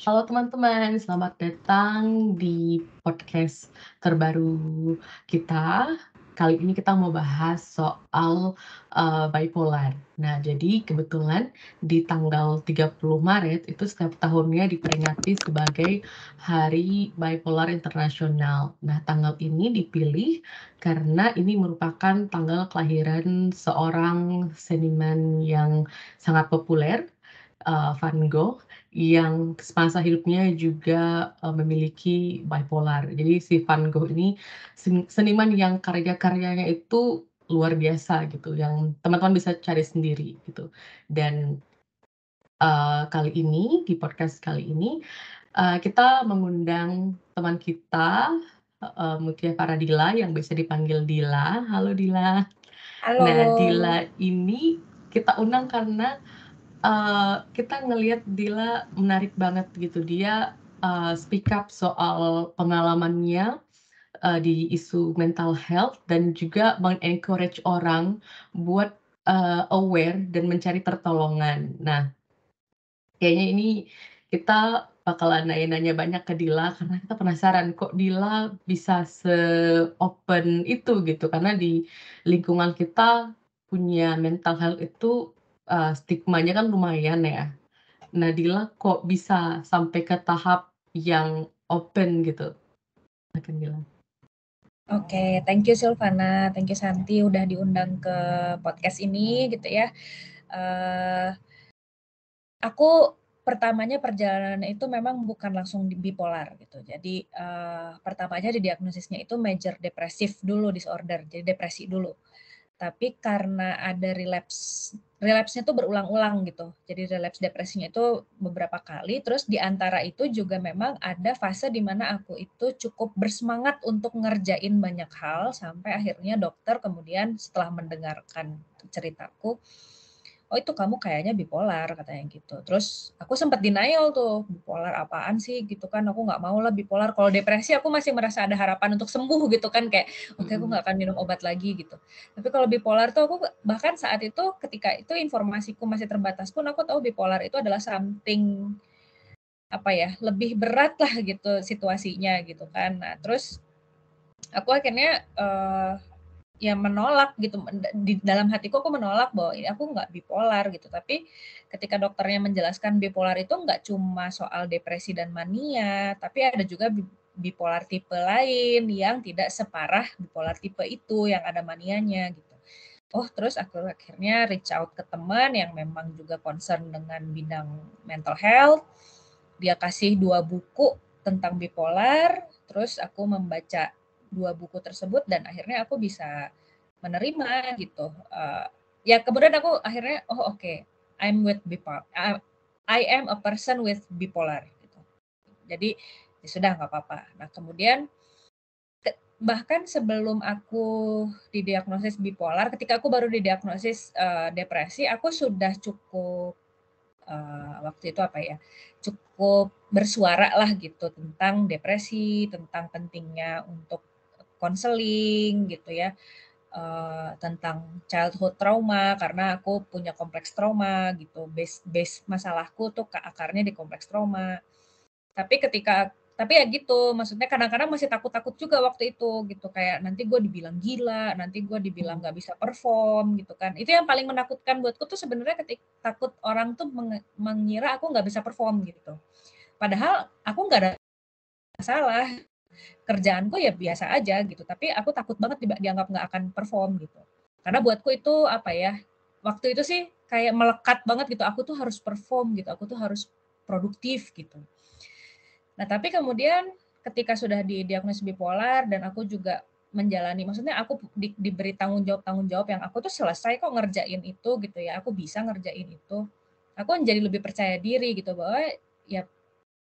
Halo teman-teman, selamat datang di podcast terbaru kita. Kali ini kita mau bahas soal, bipolar. Nah, jadi kebetulan di tanggal 30 Maret itu setiap tahunnya diperingati sebagai Hari Bipolar Internasional. Nah, tanggal ini dipilih karena ini merupakan tanggal kelahiran seorang seniman yang sangat populer, Van Gogh, yang semasa hidupnya juga, memiliki bipolar. Jadi si Van Gogh ini seniman yang karya-karyanya itu luar biasa gitu, yang teman-teman bisa cari sendiri gitu. Dan, kali ini, di podcast kali ini, kita mengundang teman kita, Mutia Faradila yang biasa dipanggil Dila. Halo Dila. Nah, Halo. Dila ini kita undang karena kita ngelihat Dila menarik banget gitu. Dia, speak up soal pengalamannya, di isu mental health dan juga meng-encourage orang buat, aware dan mencari pertolongan. Nah, kayaknya ini kita bakalan nanya-nanya banyak ke Dila karena kita penasaran kok Dila bisa se-open itu gitu, karena di lingkungan kita punya mental health itu, stigmanya kan lumayan ya. Nah, Dila kok bisa sampai ke tahap yang open gitu? Silakan Dila. Oke, thank you Silvana, thank you Santi udah diundang ke podcast ini gitu ya. Eh, aku pertamanya perjalanan itu memang bukan langsung di bipolar gitu. Jadi pertamanya didiagnosisnya itu major depresif dulu disorder, jadi depresi dulu. Tapi karena ada relapse-nya tuh berulang-ulang gitu. Jadi relapse depresinya itu beberapa kali, terus di antara itu juga memang ada fase di mana aku itu cukup bersemangat untuk ngerjain banyak hal, sampai akhirnya dokter kemudian setelah mendengarkan ceritaku, "Oh itu kamu kayaknya bipolar," katanya gitu. Terus aku sempat denial tuh, "Bipolar apaan sih?" Gitu kan, "Aku nggak mau lah bipolar." Kalau depresi aku masih merasa ada harapan untuk sembuh gitu kan, kayak, "Oke aku Mhm. nggak akan minum obat lagi," gitu. Tapi kalau bipolar tuh aku bahkan saat itu ketika itu informasiku masih terbatas pun aku tahu bipolar itu adalah something, apa ya, lebih berat lah gitu situasinya gitu kan. Nah terus aku akhirnya, ya menolak gitu, di dalam hatiku aku menolak bahwa ini aku nggak bipolar gitu. Tapi ketika dokternya menjelaskan bipolar itu nggak cuma soal depresi dan mania, tapi ada juga bipolar tipe lain yang tidak separah bipolar tipe itu yang ada manianya gitu. Oh, terus aku akhirnya reach out ke teman yang memang juga concern dengan bidang mental health. Dia kasih 2 buku tentang bipolar, terus aku membaca 2 buku tersebut dan akhirnya aku bisa menerima gitu. Ya kemudian aku akhirnya, oh oke, I'm with bipolar. I am a person with bipolar gitu. Jadi ya sudah nggak apa-apa. Nah kemudian bahkan sebelum aku didiagnosis bipolar, ketika aku baru didiagnosis, depresi, aku sudah cukup, waktu itu apa ya, cukup bersuara lah gitu tentang depresi, tentang pentingnya untuk konseling gitu ya, tentang childhood trauma karena aku punya kompleks trauma gitu, base base masalahku tuh akarnya di kompleks trauma. Tapi ya gitu, maksudnya kadang-kadang masih takut-takut juga waktu itu gitu, kayak nanti gue dibilang gila, nanti gue dibilang Mhm. nggak bisa perform gitu kan. Itu yang paling menakutkan buatku tuh sebenarnya takut orang tuh mengira aku nggak bisa perform gitu. Padahal aku nggak ada masalah, kerjaanku ya biasa aja gitu, tapi aku takut banget dianggap nggak akan perform gitu. Karena buatku itu apa ya, waktu itu sih kayak melekat banget gitu, aku tuh harus perform gitu, aku tuh harus produktif gitu. Nah, tapi kemudian ketika sudah didiagnosis bipolar dan aku juga menjalani, maksudnya aku diberi tanggung jawab yang aku tuh selesai kok ngerjain itu gitu ya, aku bisa ngerjain itu. Aku jadi lebih percaya diri gitu bahwa ya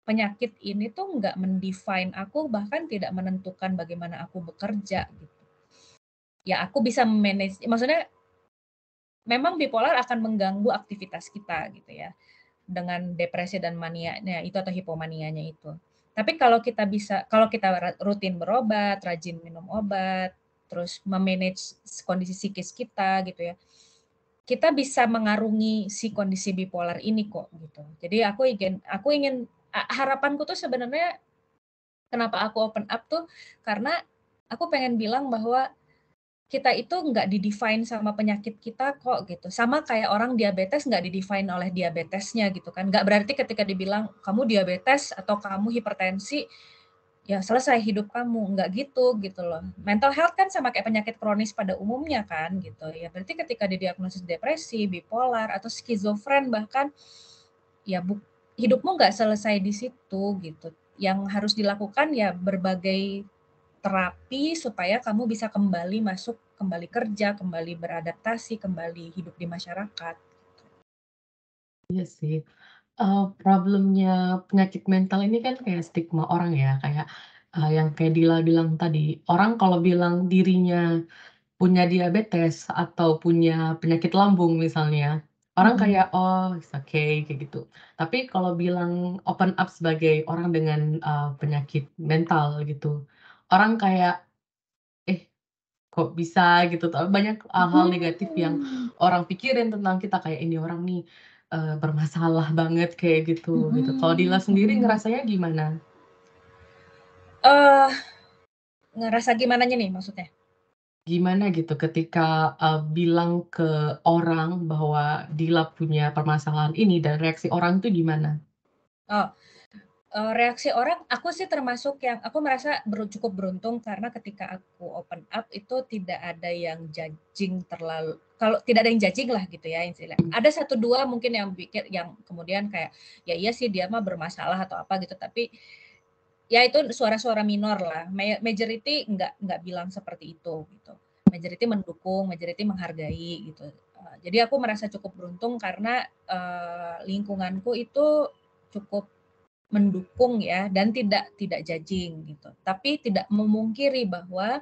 penyakit ini tuh nggak mendefine aku, bahkan tidak menentukan bagaimana aku bekerja gitu. Ya aku bisa manage, maksudnya memang bipolar akan mengganggu aktivitas kita gitu ya, dengan depresi dan manianya itu atau hipomanianya itu. Tapi kalau kita rutin berobat, rajin minum obat, terus memanage kondisi psikis kita gitu ya, kita bisa mengarungi si kondisi bipolar ini kok gitu. Jadi aku ingin harapanku tuh sebenarnya kenapa aku open up tuh, karena aku pengen bilang bahwa kita itu nggak di-define sama penyakit kita kok gitu. Sama kayak orang diabetes nggak di-define oleh diabetesnya gitu kan. Nggak berarti ketika dibilang kamu diabetes atau kamu hipertensi, ya selesai hidup kamu, nggak gitu loh. Mental health kan sama kayak penyakit kronis pada umumnya kan gitu. Ya berarti ketika didiagnosis depresi, bipolar atau skizofren bahkan ya hidupmu nggak selesai di situ gitu. Yang harus dilakukan ya berbagai terapi supaya kamu bisa kembali masuk, kembali kerja, kembali beradaptasi, kembali hidup di masyarakat. Iya sih, problemnya penyakit mental ini kan kayak stigma orang ya, kayak, yang kayak Dila bilang tadi, orang kalau bilang dirinya punya diabetes atau punya penyakit lambung misalnya, orang Mhm. kayak, "Oh, it's okay," kayak gitu. Tapi kalau bilang open up sebagai orang dengan, penyakit mental gitu, orang kayak, "Eh, kok bisa?" Gitu, banyak hal-hal negatif yang Mhm. orang pikirin tentang kita, kayak, "Ini orang nih, bermasalah banget," kayak gitu. Kalau Dila Mhm sendiri mhm. ngerasanya gimana? Eee, ngerasa gimananya nih maksudnya? Gimana gitu ketika, bilang ke orang bahwa Dila punya permasalahan ini dan reaksi orang tuh gimana? Oh, reaksi orang aku sih termasuk yang aku merasa cukup beruntung karena ketika aku open up itu tidak ada yang judging terlalu kalau tidak ada yang judging lah gitu ya istilahnya. Ada satu 2 mungkin yang pikir yang kemudian kayak, "Ya iya sih dia mah bermasalah," atau apa gitu, tapi ya itu suara-suara minor lah, majority nggak bilang seperti itu, gitu. Majority mendukung, majority menghargai, gitu. Jadi aku merasa cukup beruntung karena, lingkunganku itu cukup mendukung ya, dan tidak judging, gitu. Tapi tidak memungkiri bahwa,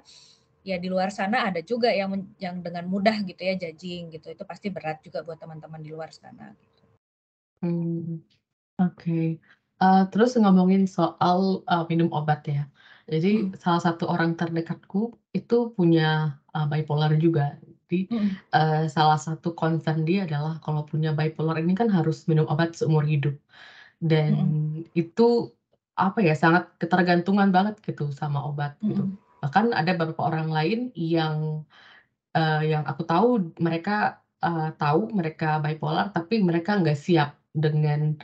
ya di luar sana ada juga yang dengan mudah gitu ya judging, gitu. Itu pasti berat juga buat teman-teman di luar sana, gitu. Mmm, oke. Terus ngomongin soal, minum obat ya. Jadi Mhm salah satu orang terdekatku itu punya, bipolar juga. Jadi, mhm salah satu concern dia adalah kalau punya bipolar ini kan harus minum obat seumur hidup. Dan mhm itu, apa ya, sangat ketergantungan banget gitu sama obat gitu. mhm Bahkan ada beberapa orang lain yang aku tahu mereka, tahu mereka bipolar, tapi mereka nggak siap dengan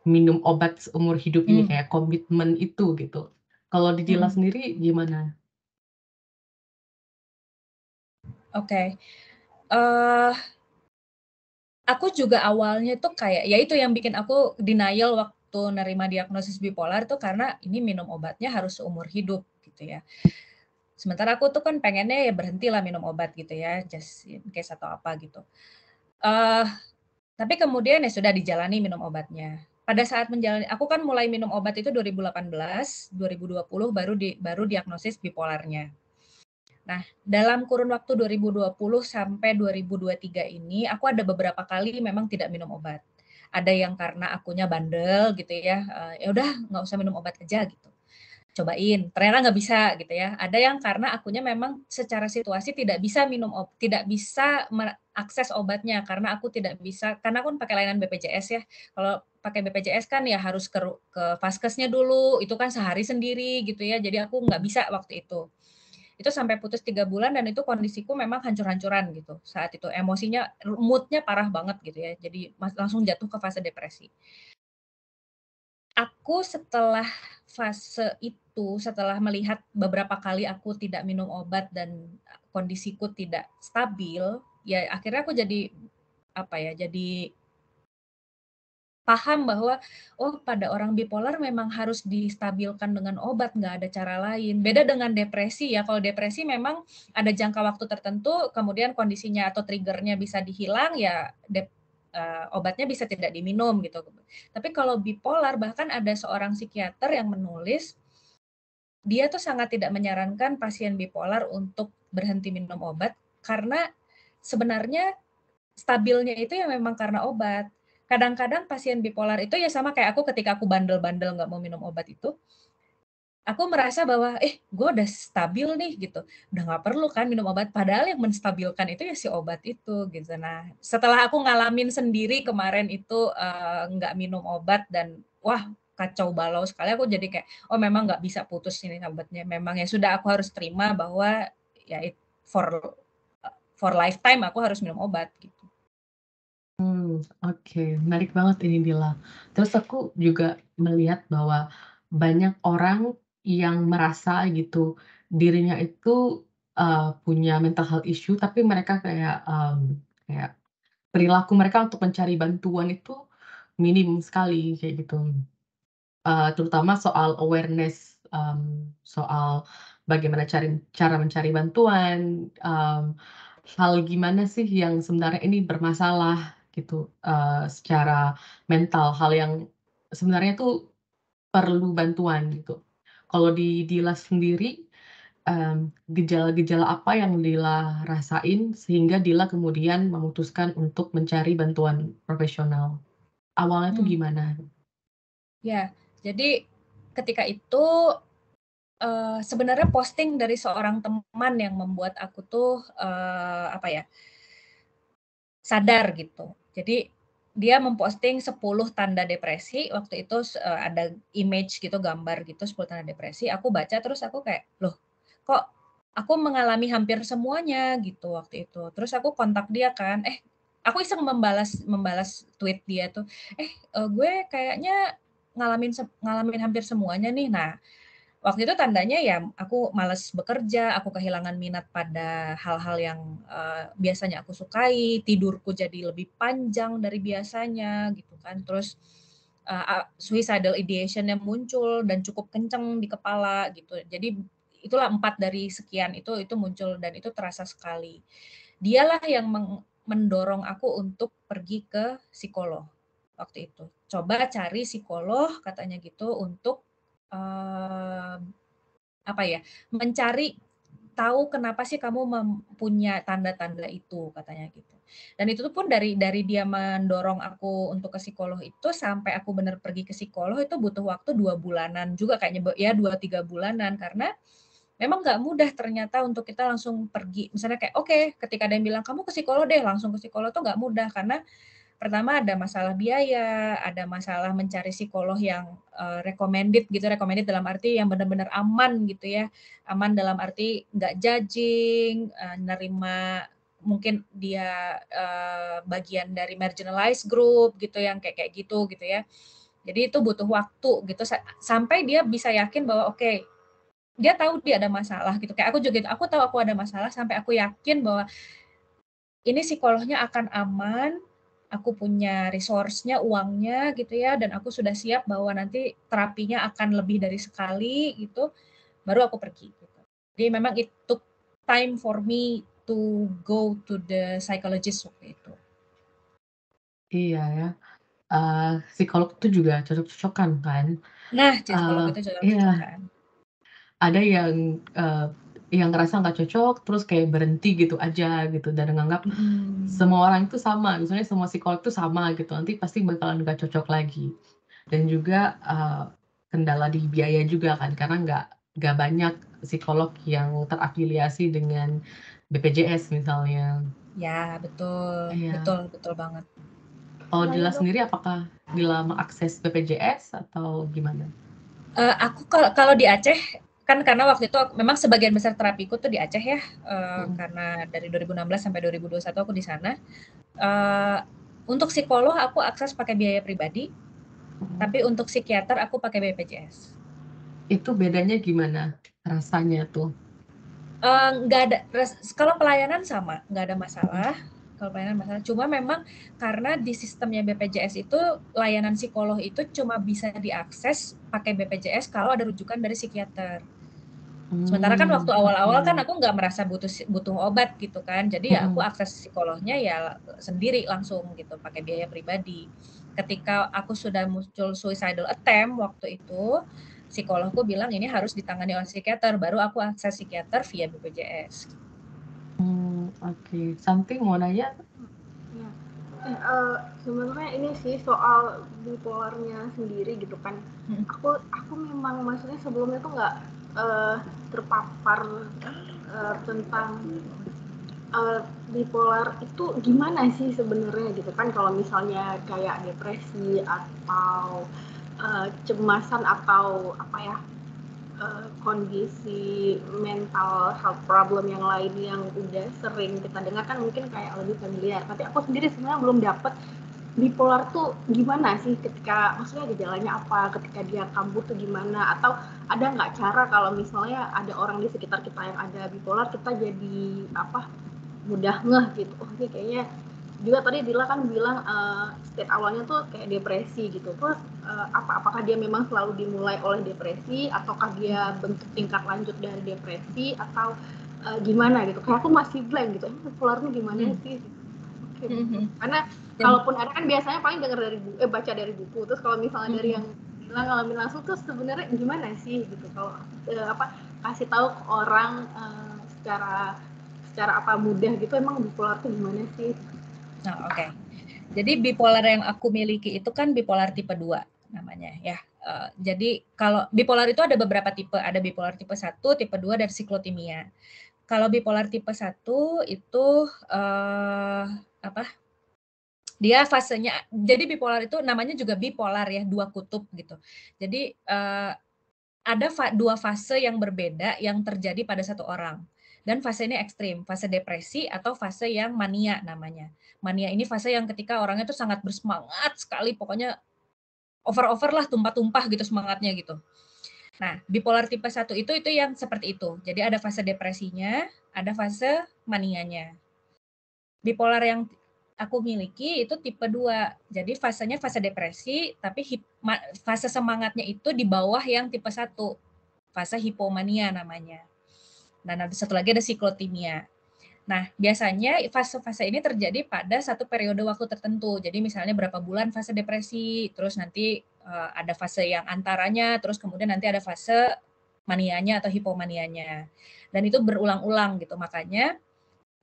minum obat seumur hidup ini, mhm kayak komitmen itu gitu. Kalau di Dila mhm. sendiri gimana? Oke. Eee, aku juga awalnya tuh kayak ya itu yang bikin aku denial waktu nerima diagnosis bipolar tuh karena ini minum obatnya harus seumur hidup gitu ya. Sementara aku tuh kan pengennya ya berhentilah minum obat gitu ya, just in case atau apa gitu. Eee, tapi kemudian ya sudah dijalani minum obatnya. Pada saat menjalani aku kan mulai minum obat itu 2018, 2020 baru diagnosis bipolarnya. Nah, dalam kurun waktu 2020 sampai 2023 ini, aku ada beberapa kali memang tidak minum obat. Ada yang karena akunya bandel gitu ya, ya udah nggak usah minum obat aja gitu. Cobain, ternyata nggak bisa gitu ya. Ada yang karena akunya memang secara situasi tidak bisa mengakses obatnya karena aku tidak bisa karena aku kan pakai layanan BPJS ya. Kalau pakai BPJS kan ya harus ke Vaskesnya dulu, itu kan sehari sendiri gitu ya. Jadi aku nggak bisa waktu itu. Itu sampai putus 3 bulan dan itu kondisiku memang hancur-hancuran gitu saat itu, emosinya, mood-nya parah banget gitu ya, jadi langsung jatuh ke fase depresi. Aku setelah fase itu, setelah melihat beberapa kali aku tidak minum obat dan kondisiku tidak stabil, ya akhirnya aku jadi, apa ya, jadi paham bahwa, oh pada orang bipolar memang harus distabilkan dengan obat, nggak ada cara lain. Beda dengan depresi ya, kalau depresi memang ada jangka waktu tertentu, kemudian kondisinya atau trigger-nya bisa dihilang, ya obatnya bisa tidak diminum gitu. Tapi kalau bipolar, bahkan ada seorang psikiater yang menulis, dia tuh sangat tidak menyarankan pasien bipolar untuk berhenti minum obat, karena sebenarnya stabilnya itu ya memang karena obat. Kadang-kadang pasien bipolar itu ya sama kayak aku ketika aku bandel-bandel nggak mau minum obat itu, aku merasa bahwa, gue udah stabil nih," gitu. Udah nggak perlu kan minum obat, padahal yang menstabilkan itu ya si obat itu, gitu. Nah, setelah aku ngalamin sendiri kemarin itu, nggak minum obat dan, wah kacau balau sekali, aku jadi kayak, oh memang nggak bisa putus ini obatnya, memang ya sudah aku harus terima bahwa ya for for lifetime aku harus minum obat gitu. Oke, menarik banget ini Dila. Terus aku juga melihat bahwa banyak orang yang merasa gitu, dirinya itu, punya mental health issue, tapi mereka kayak perilaku mereka untuk mencari bantuan itu minim sekali, kayak gitu. Terutama soal awareness, soal bagaimana cara mencari bantuan, hal gimana sih yang sebenarnya ini bermasalah gitu, secara mental, hal yang sebenarnya tuh perlu bantuan gitu. Kalau di Dila sendiri, gejala-gejala apa yang Dila rasain sehingga Dila kemudian memutuskan untuk mencari bantuan profesional? Awalnya tuh Mmm, gimana? ya, jadi ketika itu, sebenarnya posting dari seorang teman yang membuat aku tuh, apa ya, sadar gitu. Jadi dia memposting 10 tanda depresi, waktu itu ada image gitu, gambar gitu 10 tanda depresi, aku baca terus aku kayak, "Loh, kok aku mengalami hampir semuanya?" Gitu waktu itu. Terus aku kontak dia kan, aku iseng membalas membalas tweet dia tuh, gue kayaknya ngalamin hampir semuanya nih." Nah, waktu itu tandanya ya aku malas bekerja, aku kehilangan minat pada hal-hal yang, biasanya aku sukai, tidurku jadi lebih panjang dari biasanya gitu kan. Terus, suicidal ideation yang muncul dan cukup kenceng di kepala gitu. Jadi itulah 4 dari sekian itu muncul dan itu terasa sekali. Dialah yang mendorong aku untuk pergi ke psikolog waktu itu. "Coba cari psikolog," katanya gitu, "untuk, eee, apa ya, mencari tahu kenapa sih kamu punya tanda-tanda itu," katanya gitu. Dan itu pun dari dia mendorong aku untuk ke psikolog itu sampai aku bener pergi ke psikolog itu butuh waktu 2 bulanan juga kayaknya, ya 2, 3 bulanan karena memang nggak mudah ternyata untuk kita langsung pergi. Misalnya kayak, oke, ketika ada yang bilang, "Kamu ke psikolog deh," langsung ke psikolog tuh nggak mudah karena pertama ada masalah biaya, ada masalah mencari psikolog yang, recommended gitu, recommended dalam arti yang benar-benar aman gitu ya. Aman dalam arti nggak judging, nerima mungkin dia, bagian dari marginalized group gitu, yang kayak kayak gitu ya. Jadi itu butuh waktu gitu sampai dia bisa yakin bahwa oke, dia tahu dia ada masalah gitu, kayak aku juga gitu, aku tahu aku ada masalah sampai aku yakin bahwa ini psikolognya akan aman, aku punya resource-nya, uangnya gitu ya, dan aku sudah siap bahwa nanti terapinya akan lebih dari sekali gitu, baru aku pergi gitu. Jadi memang it took time for me to go to the psychologist waktu itu. Iya ya. Psikolog itu juga cocok-cocokan kan, Nah, psikolog eee, itu iya, cocok-cocokan. ada yang ngerasa nggak cocok, terus kayak berhenti gitu aja gitu dan nganggap Mhm. semua orang itu sama, misalnya semua psikolog itu sama gitu, nanti pasti bakalan nggak cocok lagi. Dan juga, kendala di biaya juga kan, karena nggak banyak psikolog yang terafiliasi dengan BPJS misalnya. Ya, betul Iya. betul betul banget. Kalau Nanya Dila dong. sendiri apakah Dila mengakses BPJS atau gimana? Aku kalau kalau di Aceh, kan karena waktu itu memang sebagian besar terapiku tuh di Aceh ya, Mhm. karena dari 2016 sampai 2021 aku di sana. Eee, untuk psikolog aku akses pakai biaya pribadi, Mhm. tapi untuk psikiater aku pakai BPJS. Itu bedanya gimana rasanya tuh? Nggak ada kalau pelayanan sama, nggak ada Mhm. masalah, kalau pelayanan masalah, cuma memang karena di sistemnya BPJS itu layanan psikolog itu cuma bisa diakses pakai BPJS kalau ada rujukan dari psikiater. Sementara kan waktu Oke. awal-awal kan aku nggak merasa butuh obat gitu kan, jadi ya aku Mhm. akses psikolognya ya sendiri langsung gitu, pakai biaya pribadi. Ketika aku sudah muncul suicidal attempt waktu itu, psikologku bilang ini harus ditangani oleh psikiater, baru aku akses psikiater via BPJS. Oke. Something mau nanya? Ya. Sebenarnya ini sih soal bipolarnya sendiri gitu kan. Mhm. Aku memang maksudnya sebelumnya tuh nggak terpapar tentang bipolar itu gimana sih sebenarnya gitu kan, kalau misalnya kayak depresi atau cemasan atau apa ya, kondisi mental health problem yang lain yang udah sering kita dengar kan mungkin kayak lebih familiar. Tapi aku sendiri sebenarnya belum dapet bipolar tuh gimana sih, ketika maksudnya gejalanya apa, ketika dia kambuh tuh gimana, atau ada nggak cara kalau misalnya ada orang di sekitar kita yang ada bipolar kita jadi apa, mudah ngeh gitu, oh ini kayaknya juga tadi Dila kan bilang state awalnya tuh kayak depresi gitu. Terus apakah dia memang selalu dimulai oleh depresi, ataukah dia bentuk tingkat lanjut dari depresi, atau gimana gitu? Kayak aku masih blank gitu. Ini bipolarnya gimana sih? Oke. Karena kalaupun ada kan biasanya paling dengar dari baca dari buku. Terus kalau misalnya dari yang bilang ngalamin langsung tuh sebenarnya gimana sih gitu? Kalau kasih tahu ke orang secara apa mudah gitu, emang bipolar tuh gimana sih? Nah, oke. Jadi bipolar yang aku miliki itu kan bipolar tipe 2 namanya ya. Jadi kalau bipolar itu ada beberapa tipe, ada bipolar tipe 1, tipe 2 dan siklotimia. Kalau bipolar tipe 1 itu dia fasenya, jadi bipolar itu namanya juga bipolar ya, 2 kutub gitu. Jadi ada 2 fase yang berbeda yang terjadi pada satu orang. Dan fase ini ekstrim, fase depresi atau fase yang mania namanya. Mania ini fase yang ketika orangnya itu sangat bersemangat sekali, pokoknya over-over lah, tumpah-tumpah gitu semangatnya gitu. Nah, bipolar tipe 1 itu yang seperti itu. Jadi ada fase depresinya, ada fase manianya. Bipolar yang aku miliki itu tipe 2. Jadi fasenya fase depresi, tapi fase semangatnya itu di bawah yang tipe 1. Fase hipomania namanya. Dan ada satu lagi ada siklotimia. Nah, biasanya fase-fase ini terjadi pada satu periode waktu tertentu. Jadi misalnya berapa bulan fase depresi, terus nanti ada fase yang antaranya, terus kemudian nanti ada fase manianya atau hipomanianya. Dan itu berulang-ulang gitu. Makanya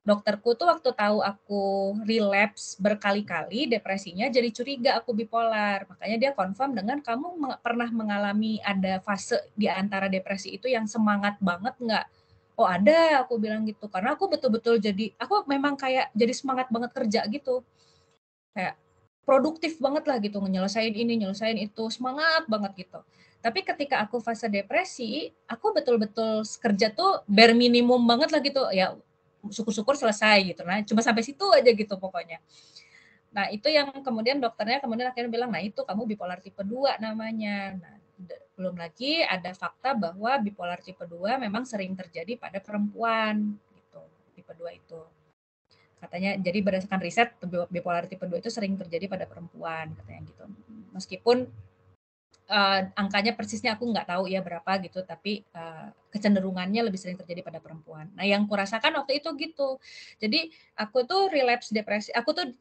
dokterku tuh waktu tahu aku relapse berkali-kali depresinya, jadi curiga aku bipolar. Makanya dia confirm dengan, kamu pernah mengalami ada fase di antara depresi itu yang semangat banget nggak? Oh ada, aku bilang gitu. Karena aku betul-betul aku memang kayak jadi semangat banget kerja gitu. Kayak produktif banget lah gitu, nyelesain ini, nyelesain itu, semangat banget gitu. Tapi ketika aku fase depresi, aku betul-betul kerja tuh bare minimum banget lah gitu. Ya syukur-syukur selesai gitu. Nah, cuma sampai situ aja gitu pokoknya. Nah, itu yang kemudian dokternya akhirnya bilang, nah itu kamu bipolar tipe 2 namanya. Nah, belum lagi ada fakta bahwa bipolar tipe 2 memang sering terjadi pada perempuan gitu. Tipe 2 itu. Katanya, jadi berdasarkan riset, bipolar tipe 2 itu sering terjadi pada perempuan katanya gitu. Meskipun angkanya persisnya aku nggak tahu ya berapa gitu, tapi kecenderungannya lebih sering terjadi pada perempuan. Nah, yang kurasakan waktu itu gitu. Jadi aku tuh relapse depresi, aku tuh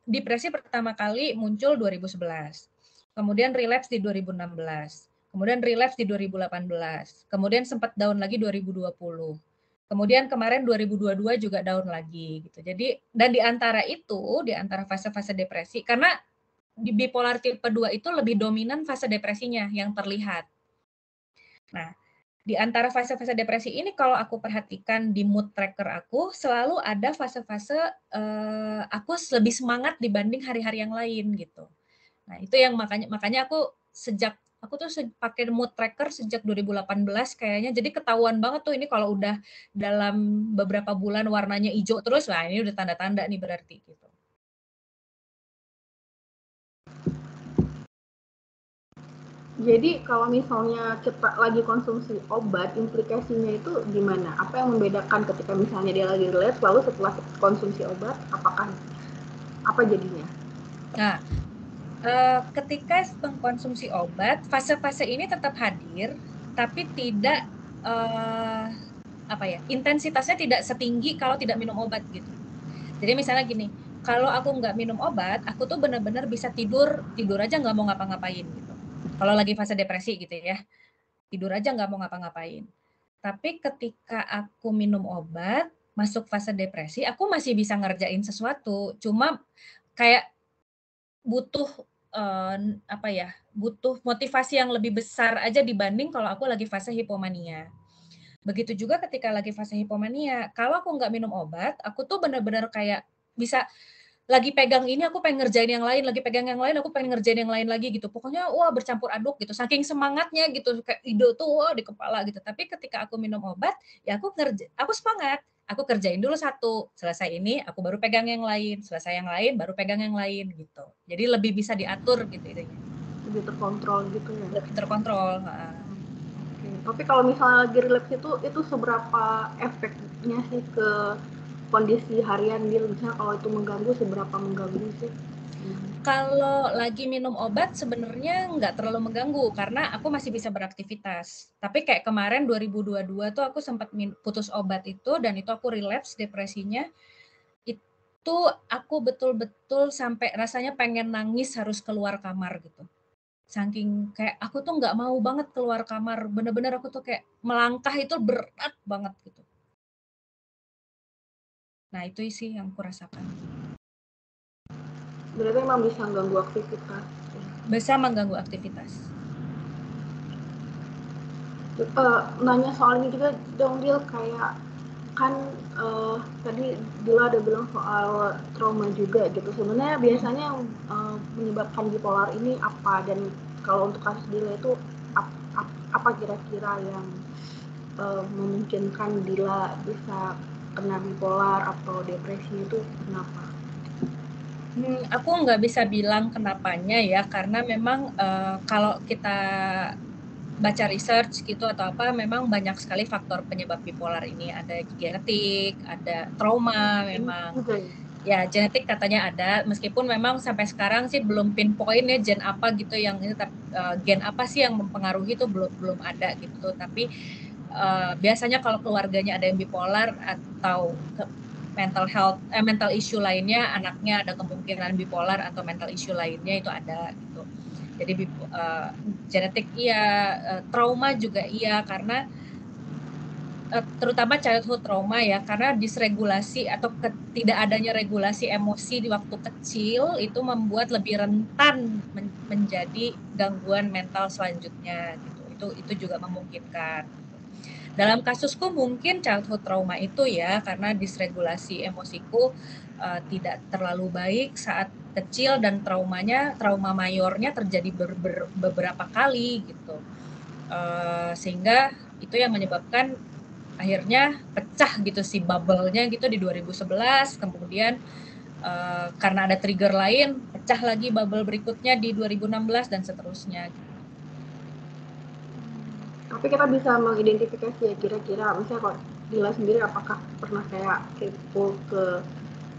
depresi pertama kali muncul 2011. Kemudian relapse di 2016. Kemudian relapse di 2018. Kemudian sempat down lagi 2020. Kemudian kemarin 2022 juga down lagi gitu. Jadi dan di antara itu, di antara fase-fase depresi, karena di bipolar tipe 2 itu lebih dominan fase depresinya yang terlihat. Nah, di antara fase-fase depresi ini kalau aku perhatikan di mood tracker aku, selalu ada fase-fase aku lebih semangat dibanding hari-hari yang lain gitu. Nah, itu yang makanya aku tuh pakai mood tracker sejak 2018 kayaknya, jadi ketahuan banget tuh ini kalau udah dalam beberapa bulan warnanya hijau terus, wah ini udah tanda-tanda nih berarti gitu. Jadi kalau misalnya kita lagi konsumsi obat, implikasinya itu gimana? Apa yang membedakan ketika misalnya dia lagi relapse, lalu setelah konsumsi obat, apa jadinya? Nah, ketika mengkonsumsi obat, fase-fase ini tetap hadir, tapi tidak intensitasnya tidak setinggi kalau tidak minum obat gitu. Jadi misalnya gini, kalau aku nggak minum obat, aku tuh benar-benar bisa tidur aja nggak mau ngapa-ngapain gitu. Kalau lagi fase depresi gitu ya, tidur aja nggak mau ngapa-ngapain. Tapi ketika aku minum obat, masuk fase depresi, aku masih bisa ngerjain sesuatu. Cuma kayak butuh butuh motivasi yang lebih besar aja dibanding kalau aku lagi fase hipomania. Begitu juga ketika lagi fase hipomania, kalau aku nggak minum obat, aku tuh benar-benar kayak bisa lagi pegang ini aku pengen ngerjain yang lain, lagi pegang yang lain aku pengen ngerjain yang lain lagi gitu. Pokoknya wah bercampur aduk gitu. Saking semangatnya gitu, kayak ide tuh wah di kepala gitu. Tapi ketika aku minum obat, ya aku semangat. Aku kerjain dulu satu, selesai ini aku baru pegang yang lain, selesai yang lain baru pegang yang lain gitu. Jadi lebih bisa diatur gitu idenya. Lebih terkontrol gitu ya. Lebih terkontrol. Oke. Tapi kalau misalnya lagi relapse itu seberapa efeknya sih ke kondisi harian dia, misalnya kalau itu mengganggu, seberapa mengganggu sih? Kalau lagi minum obat sebenarnya nggak terlalu mengganggu karena aku masih bisa beraktivitas. Tapi kayak kemarin 2022 tuh aku sempat putus obat itu dan itu aku relapse depresinya. Itu aku betul-betul sampai rasanya pengen nangis harus keluar kamar gitu. Saking kayak aku tuh nggak mau banget keluar kamar. Bener-bener aku tuh kayak melangkah itu berat banget gitu. Nah itu sih yang aku rasakan. Berarti memang bisa mengganggu aktivitas. Bisa mengganggu aktivitas. Nanya soal ini juga dong, Dil, kayak kan tadi Dila ada bilang soal trauma juga gitu. Sebenarnya biasanya yang menyebabkan bipolar ini apa, dan kalau untuk kasus Dila itu apa kira-kira yang memungkinkan Dila bisa kena bipolar atau depresi itu kenapa? Aku nggak bisa bilang kenapanya ya, karena memang kalau kita baca research gitu atau apa, memang banyak sekali faktor penyebab bipolar ini. Ada genetik, ada trauma memang. Ya, genetik katanya ada, meskipun memang sampai sekarang sih belum pinpoint ya gen apa gitu yang ini, gen apa sih yang mempengaruhi itu belum ada gitu. Tapi biasanya kalau keluarganya ada yang bipolar atau mental issue lainnya, anaknya ada kemungkinan bipolar atau mental issue lainnya itu ada gitu. Jadi genetik iya, trauma juga iya, karena terutama childhood trauma ya, karena disregulasi atau tidak adanya regulasi emosi di waktu kecil itu membuat lebih rentan menjadi gangguan mental selanjutnya gitu. Itu juga memungkinkan. Dalam kasusku mungkin childhood trauma itu ya, karena disregulasi emosiku tidak terlalu baik saat kecil dan trauma mayornya terjadi beberapa kali gitu. Sehingga itu yang menyebabkan akhirnya pecah gitu si bubble-nya gitu di 2011, kemudian karena ada trigger lain pecah lagi bubble berikutnya di 2016 dan seterusnya. Tapi kita bisa mengidentifikasi ya kira-kira, misalnya kalau Dila sendiri apakah pernah kayak kepo ke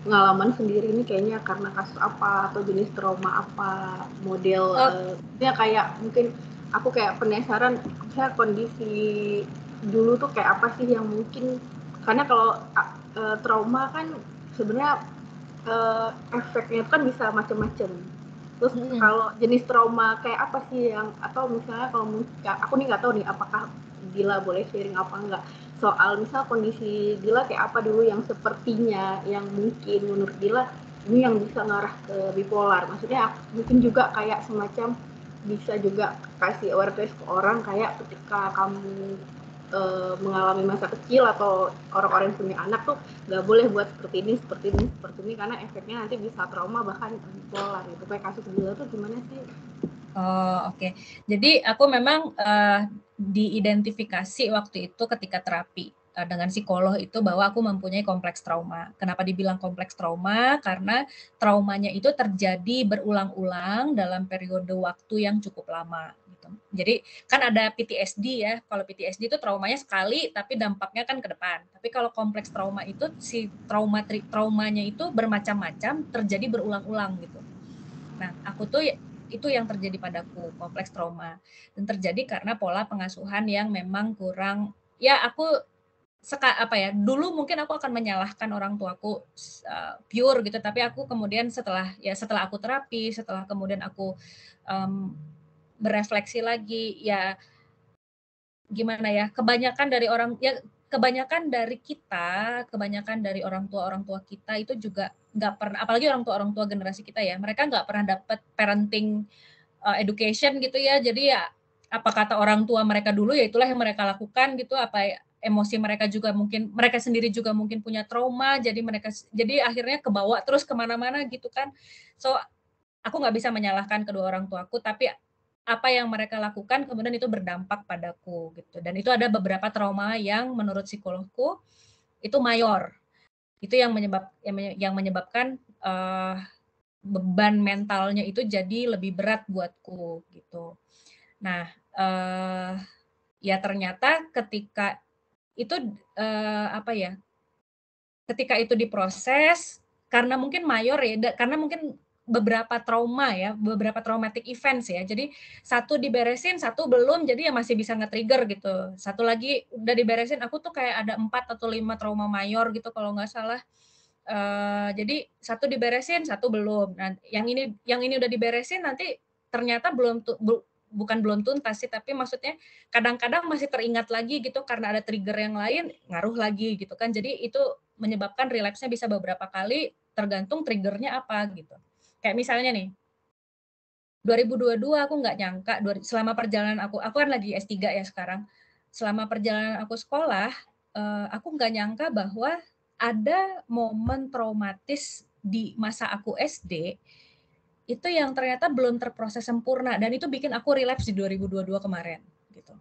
pengalaman sendiri ini kayaknya karena kasus apa atau jenis trauma apa, model ya kayak mungkin aku kayak penasaran misalnya kondisi dulu tuh kayak apa sih yang mungkin, karena kalau trauma kan sebenarnya efeknya kan bisa macam-macam. Terus kalau jenis trauma kayak apa sih yang, atau misalnya kalau aku nih nggak tahu nih apakah Dila boleh sharing apa enggak soal misal kondisi Dila kayak apa dulu yang sepertinya yang mungkin menurut Dila ini yang bisa ngarah ke bipolar. Maksudnya mungkin juga kayak semacam bisa juga kasih awareness ke orang kayak ketika kamu mengalami masa kecil atau orang-orang yang punya anak tuh nggak boleh buat seperti ini karena efeknya nanti bisa trauma bahkan bipolar gitu. Kayak kasus Dila tuh gimana sih? Oke. Jadi aku memang diidentifikasi waktu itu ketika terapi dengan psikolog itu bahwa aku mempunyai kompleks trauma. Kenapa dibilang kompleks trauma? Karena traumanya itu terjadi berulang-ulang dalam periode waktu yang cukup lama. Gitu. Jadi kan ada PTSD ya. Kalau PTSD itu traumanya sekali, tapi dampaknya kan ke depan. Tapi kalau kompleks trauma itu si traumanya itu bermacam-macam, terjadi berulang-ulang gitu. Nah, aku tuh itu yang terjadi padaku, kompleks trauma, dan terjadi karena pola pengasuhan yang memang kurang, ya aku dulu mungkin aku akan menyalahkan orang tuaku pure gitu, tapi aku kemudian setelah aku terapi, setelah kemudian aku berefleksi lagi, ya gimana ya, kebanyakan dari orang tua kita itu juga nggak pernah, apalagi orang tua generasi kita ya, mereka nggak pernah dapat parenting education gitu ya. Jadi ya apa kata orang tua mereka dulu ya itulah yang mereka lakukan gitu, apa emosi mereka juga mungkin, mereka sendiri juga mungkin punya trauma, jadi akhirnya kebawa terus kemana-mana gitu kan. So, aku nggak bisa menyalahkan kedua orang tuaku, tapi apa yang mereka lakukan kemudian itu berdampak padaku gitu. Dan itu ada beberapa trauma yang menurut psikologku itu mayor. Itu yang menyebabkan beban mentalnya itu jadi lebih berat buatku gitu. Nah, ya ternyata ketika itu ketika itu diproses karena mungkin mayor ya, karena mungkin beberapa trauma ya, beberapa traumatic events ya. Jadi satu diberesin, satu belum, jadi ya masih bisa nge-trigger gitu. Satu lagi udah diberesin, aku tuh kayak ada 4 atau 5 trauma mayor gitu kalau nggak salah. Jadi satu diberesin, satu belum. Nah, yang ini udah diberesin nanti ternyata bukan belum tuntas sih, tapi maksudnya kadang-kadang masih teringat lagi gitu karena ada trigger yang lain, ngaruh lagi gitu kan. Jadi itu menyebabkan relapse-nya bisa beberapa kali tergantung triggernya apa gitu. Kayak misalnya nih, 2022 aku nggak nyangka selama perjalanan aku kan lagi S3 ya sekarang. Selama perjalanan aku sekolah, aku nggak nyangka bahwa ada momen traumatis di masa aku SD, itu yang ternyata belum terproses sempurna dan itu bikin aku relapse di 2022 kemarin, gitu.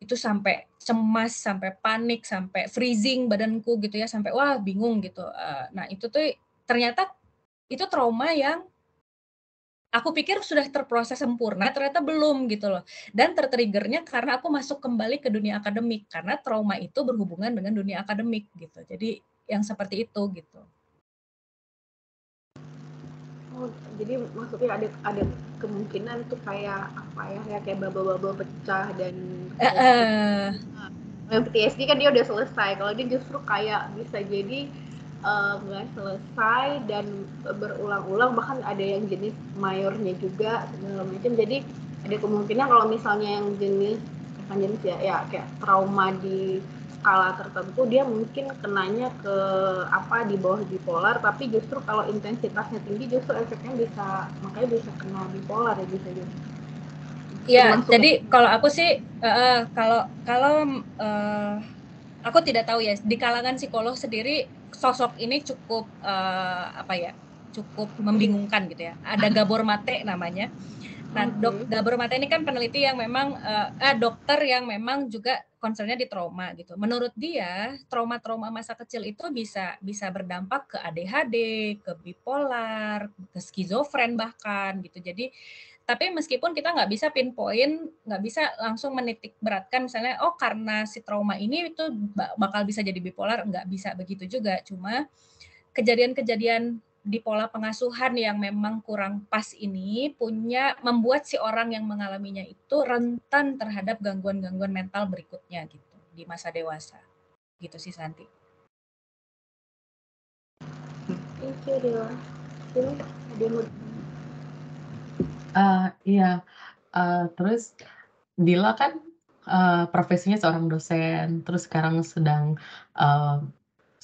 Itu sampai cemas, sampai panik, sampai freezing badanku gitu ya, sampai wah bingung gitu. Nah itu tuh ternyata itu trauma yang aku pikir sudah terproses sempurna, ternyata belum gitu loh. Dan tertriggernya karena aku masuk kembali ke dunia akademik, karena trauma itu berhubungan dengan dunia akademik gitu. Jadi yang seperti itu gitu. Oh, jadi maksudnya ada kemungkinan tuh kayak apa ya kayak bubble pecah dan PTSD kan dia udah selesai. Kalau dia justru kayak bisa jadi nggak selesai dan berulang-ulang, bahkan ada yang jenis mayornya juga segala macam. Jadi ada kemungkinan kalau misalnya yang jenis ya kayak trauma di skala tertentu, dia mungkin kenanya ke apa di bawah bipolar, tapi justru kalau intensitasnya tinggi justru efeknya makanya bisa kena bipolar ya, bisa jadi. Ya, jadi kalau aku sih kalau aku tidak tahu ya, di kalangan psikolog sendiri sosok ini cukup cukup membingungkan gitu ya. Ada Gabor Mate namanya. Nah, Gabor Mate ini kan peneliti yang memang dokter yang memang juga concernnya di trauma gitu. Menurut dia, trauma-trauma masa kecil itu bisa berdampak ke ADHD, ke bipolar, ke skizofren bahkan gitu. Jadi tapi meskipun kita nggak bisa pinpoint, nggak bisa langsung menitik beratkan misalnya, oh karena si trauma ini itu bakal bisa jadi bipolar, nggak bisa begitu juga. Cuma kejadian-kejadian di pola pengasuhan yang memang kurang pas ini membuat si orang yang mengalaminya itu rentan terhadap gangguan-gangguan mental berikutnya gitu di masa dewasa. Gitu sih Santi. Thank you, Dila. Iya, terus Dila kan profesinya seorang dosen, terus sekarang sedang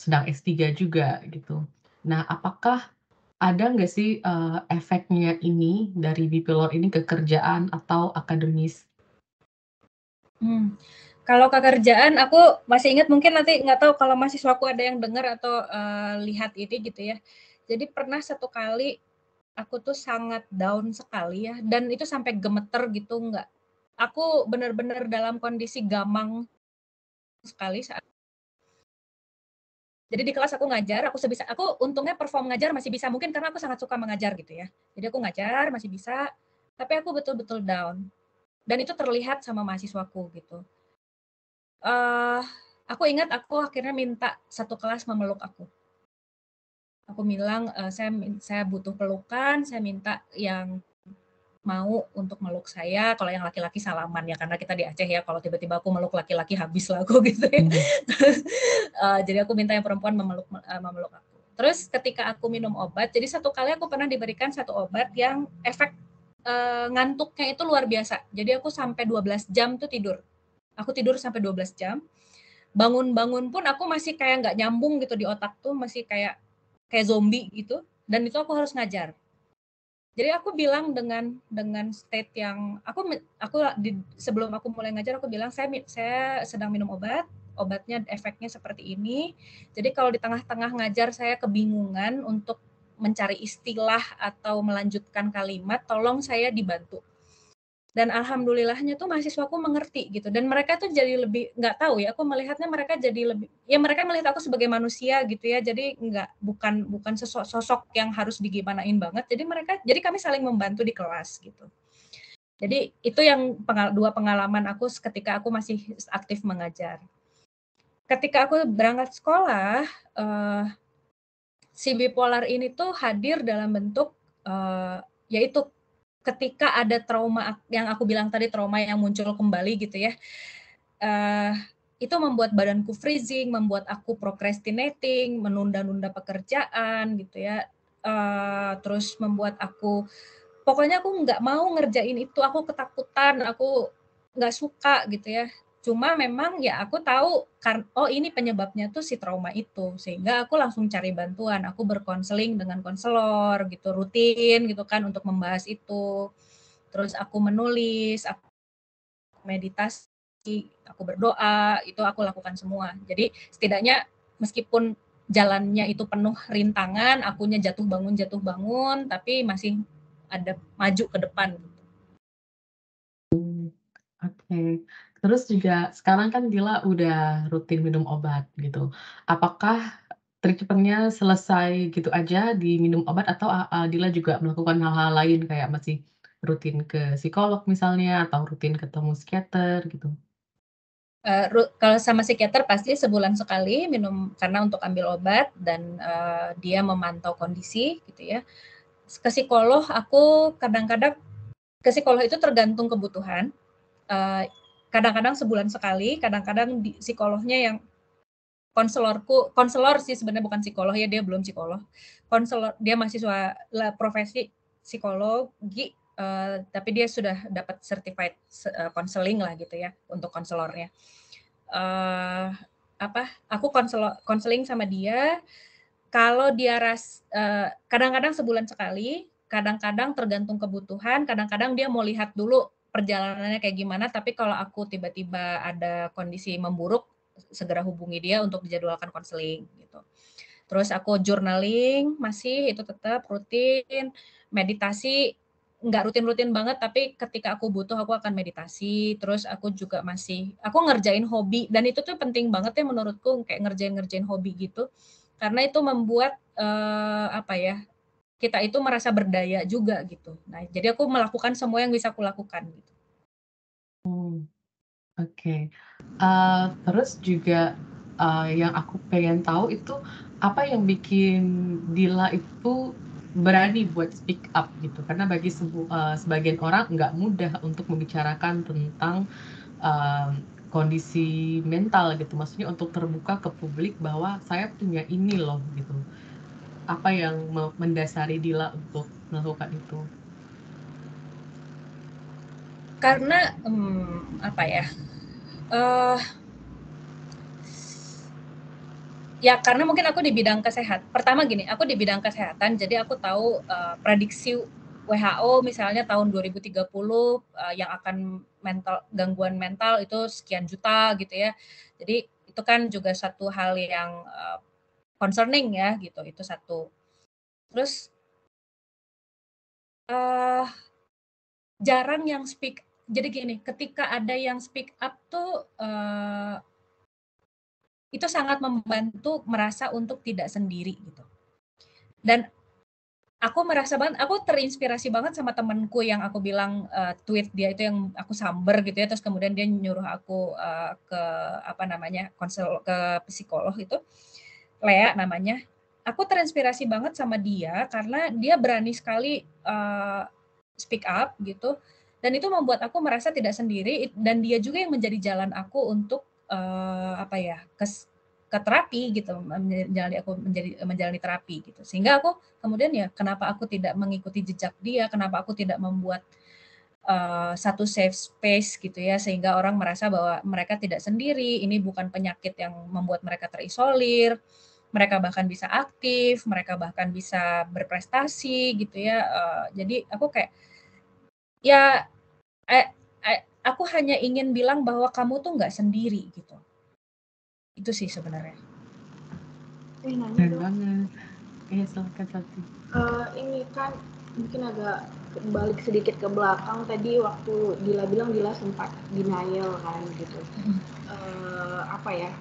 S3 juga gitu. Nah, apakah ada nggak sih efeknya ini dari bipolar ini ke kerjaan atau akademis? Kalau ke kerjaan aku masih ingat, mungkin nanti nggak tahu kalau mahasiswaku ada yang dengar atau lihat ini gitu ya. Jadi pernah satu kali aku tuh sangat down sekali ya, dan itu sampai gemeter gitu, aku benar-benar dalam kondisi gamang sekali saat. Jadi di kelas aku ngajar, aku untungnya perform ngajar masih bisa, mungkin karena aku sangat suka mengajar gitu ya. Jadi aku ngajar masih bisa, tapi aku betul-betul down. Dan itu terlihat sama mahasiswaku gitu. Aku ingat aku akhirnya minta satu kelas memeluk aku. Aku bilang, saya butuh pelukan, saya minta yang mau untuk meluk saya, kalau yang laki-laki salaman ya, karena kita di Aceh ya, kalau tiba-tiba aku meluk laki-laki habis lah aku gitu ya. Jadi aku minta yang perempuan memeluk aku. Terus ketika aku minum obat, jadi satu kali aku pernah diberikan satu obat yang efek ngantuknya itu luar biasa. Jadi aku sampai 12 jam tuh tidur. Aku tidur sampai 12 jam. Bangun-bangun pun aku masih kayak nggak nyambung gitu di otak tuh, masih kayak zombie gitu. Dan itu aku harus ngajar. Jadi aku bilang dengan state yang sebelum aku mulai ngajar aku bilang saya sedang minum obatnya efeknya seperti ini. Jadi kalau di tengah-tengah ngajar saya kebingungan untuk mencari istilah atau melanjutkan kalimat, tolong saya dibantu. Dan alhamdulillahnya tuh mahasiswaku mengerti gitu, dan mereka tuh jadi lebih, nggak tahu ya, aku melihatnya mereka jadi lebih, ya mereka melihat aku sebagai manusia gitu ya, jadi bukan sosok yang harus digimanain banget, jadi kami saling membantu di kelas gitu. Jadi itu yang dua pengalaman aku ketika aku masih aktif mengajar. Ketika aku berangkat sekolah, si bipolar ini tuh hadir dalam bentuk, yaitu ketika ada trauma yang aku bilang tadi, trauma yang muncul kembali gitu ya, itu membuat badanku freezing, membuat aku procrastinating, menunda-nunda pekerjaan gitu ya, terus membuat pokoknya aku nggak mau ngerjain itu, aku ketakutan, aku nggak suka gitu ya. Cuma memang ya aku tahu oh ini penyebabnya tuh si trauma itu, sehingga aku langsung cari bantuan, aku berkonseling dengan konselor gitu, rutin gitu kan untuk membahas itu. Terus aku menulis, aku meditasi, aku berdoa, itu aku lakukan semua. Jadi setidaknya meskipun jalannya itu penuh rintangan, akunya jatuh bangun, tapi masih ada maju ke depan. Oke. Terus juga sekarang kan Dila udah rutin minum obat gitu. Apakah treatment-nya selesai gitu aja di minum obat atau Dila juga melakukan hal-hal lain kayak masih rutin ke psikolog misalnya atau rutin ketemu psikiater gitu? Kalau sama psikiater pasti sebulan sekali minum karena untuk ambil obat dan dia memantau kondisi gitu ya. Ke psikolog aku kadang-kadang ke psikolog itu tergantung kebutuhan. Kadang-kadang sebulan sekali, kadang-kadang psikolognya yang konselor sih sebenarnya, bukan psikolog ya, dia belum psikolog. Konselor, dia mahasiswa profesi psikologi, tapi dia sudah dapat certified counseling lah gitu ya untuk konselornya. Aku konseling sama dia. Kalau dia kadang-kadang sebulan sekali, kadang-kadang tergantung kebutuhan, kadang-kadang dia mau lihat dulu perjalanannya kayak gimana, tapi kalau aku tiba-tiba ada kondisi memburuk, segera hubungi dia untuk dijadwalkan konseling gitu. Terus aku journaling masih itu tetap rutin, meditasi nggak rutin-rutin banget, tapi ketika aku butuh aku akan meditasi. Terus aku juga aku ngerjain hobi, dan itu tuh penting banget ya menurutku, kayak ngerjain hobi gitu. Karena itu membuat kita itu merasa berdaya juga gitu. Nah, jadi aku melakukan semua yang bisa aku lakukan gitu. Oke. Terus juga, yang aku pengen tahu itu, apa yang bikin Dila itu berani buat speak up gitu? Karena bagi sebagian orang nggak mudah untuk membicarakan tentang, mmm, kondisi mental gitu, maksudnya untuk terbuka ke publik bahwa saya punya ini loh gitu. Apa yang mendasari Dila untuk melakukan itu? Karena ya karena mungkin aku di bidang pertama gini, aku di bidang kesehatan, jadi aku tahu prediksi WHO misalnya tahun 2030 yang akan gangguan mental itu sekian juta gitu ya. Jadi itu kan juga satu hal yang concerning ya gitu, itu satu. Terus jarang yang jadi gini, ketika ada yang speak up tuh itu sangat membantu merasa untuk tidak sendiri gitu. Dan aku merasa banget, aku terinspirasi banget sama temenku yang aku bilang tweet dia itu yang aku samber gitu ya, terus kemudian dia nyuruh aku ke ke psikolog itu, Lea namanya. Aku terinspirasi banget sama dia karena dia berani sekali speak up gitu, dan itu membuat aku merasa tidak sendiri, dan dia juga yang menjadi jalan aku untuk ke terapi gitu, menjalani terapi gitu. Sehingga aku kemudian ya kenapa aku tidak mengikuti jejak dia, kenapa aku tidak membuat satu safe space gitu ya, sehingga orang merasa bahwa mereka tidak sendiri, ini bukan penyakit yang membuat mereka terisolir. mereka bahkan bisa aktif, mereka bahkan bisa berprestasi gitu ya. Jadi aku kayak ya aku hanya ingin bilang bahwa kamu tuh nggak sendiri gitu. Itu sih sebenarnya. Nanya Keren dong. banget. Iya, silakan Sakti. Ini kan mungkin agak balik sedikit ke belakang, tadi waktu Dila bilang Dila sempat denial kan gitu. Apa ya,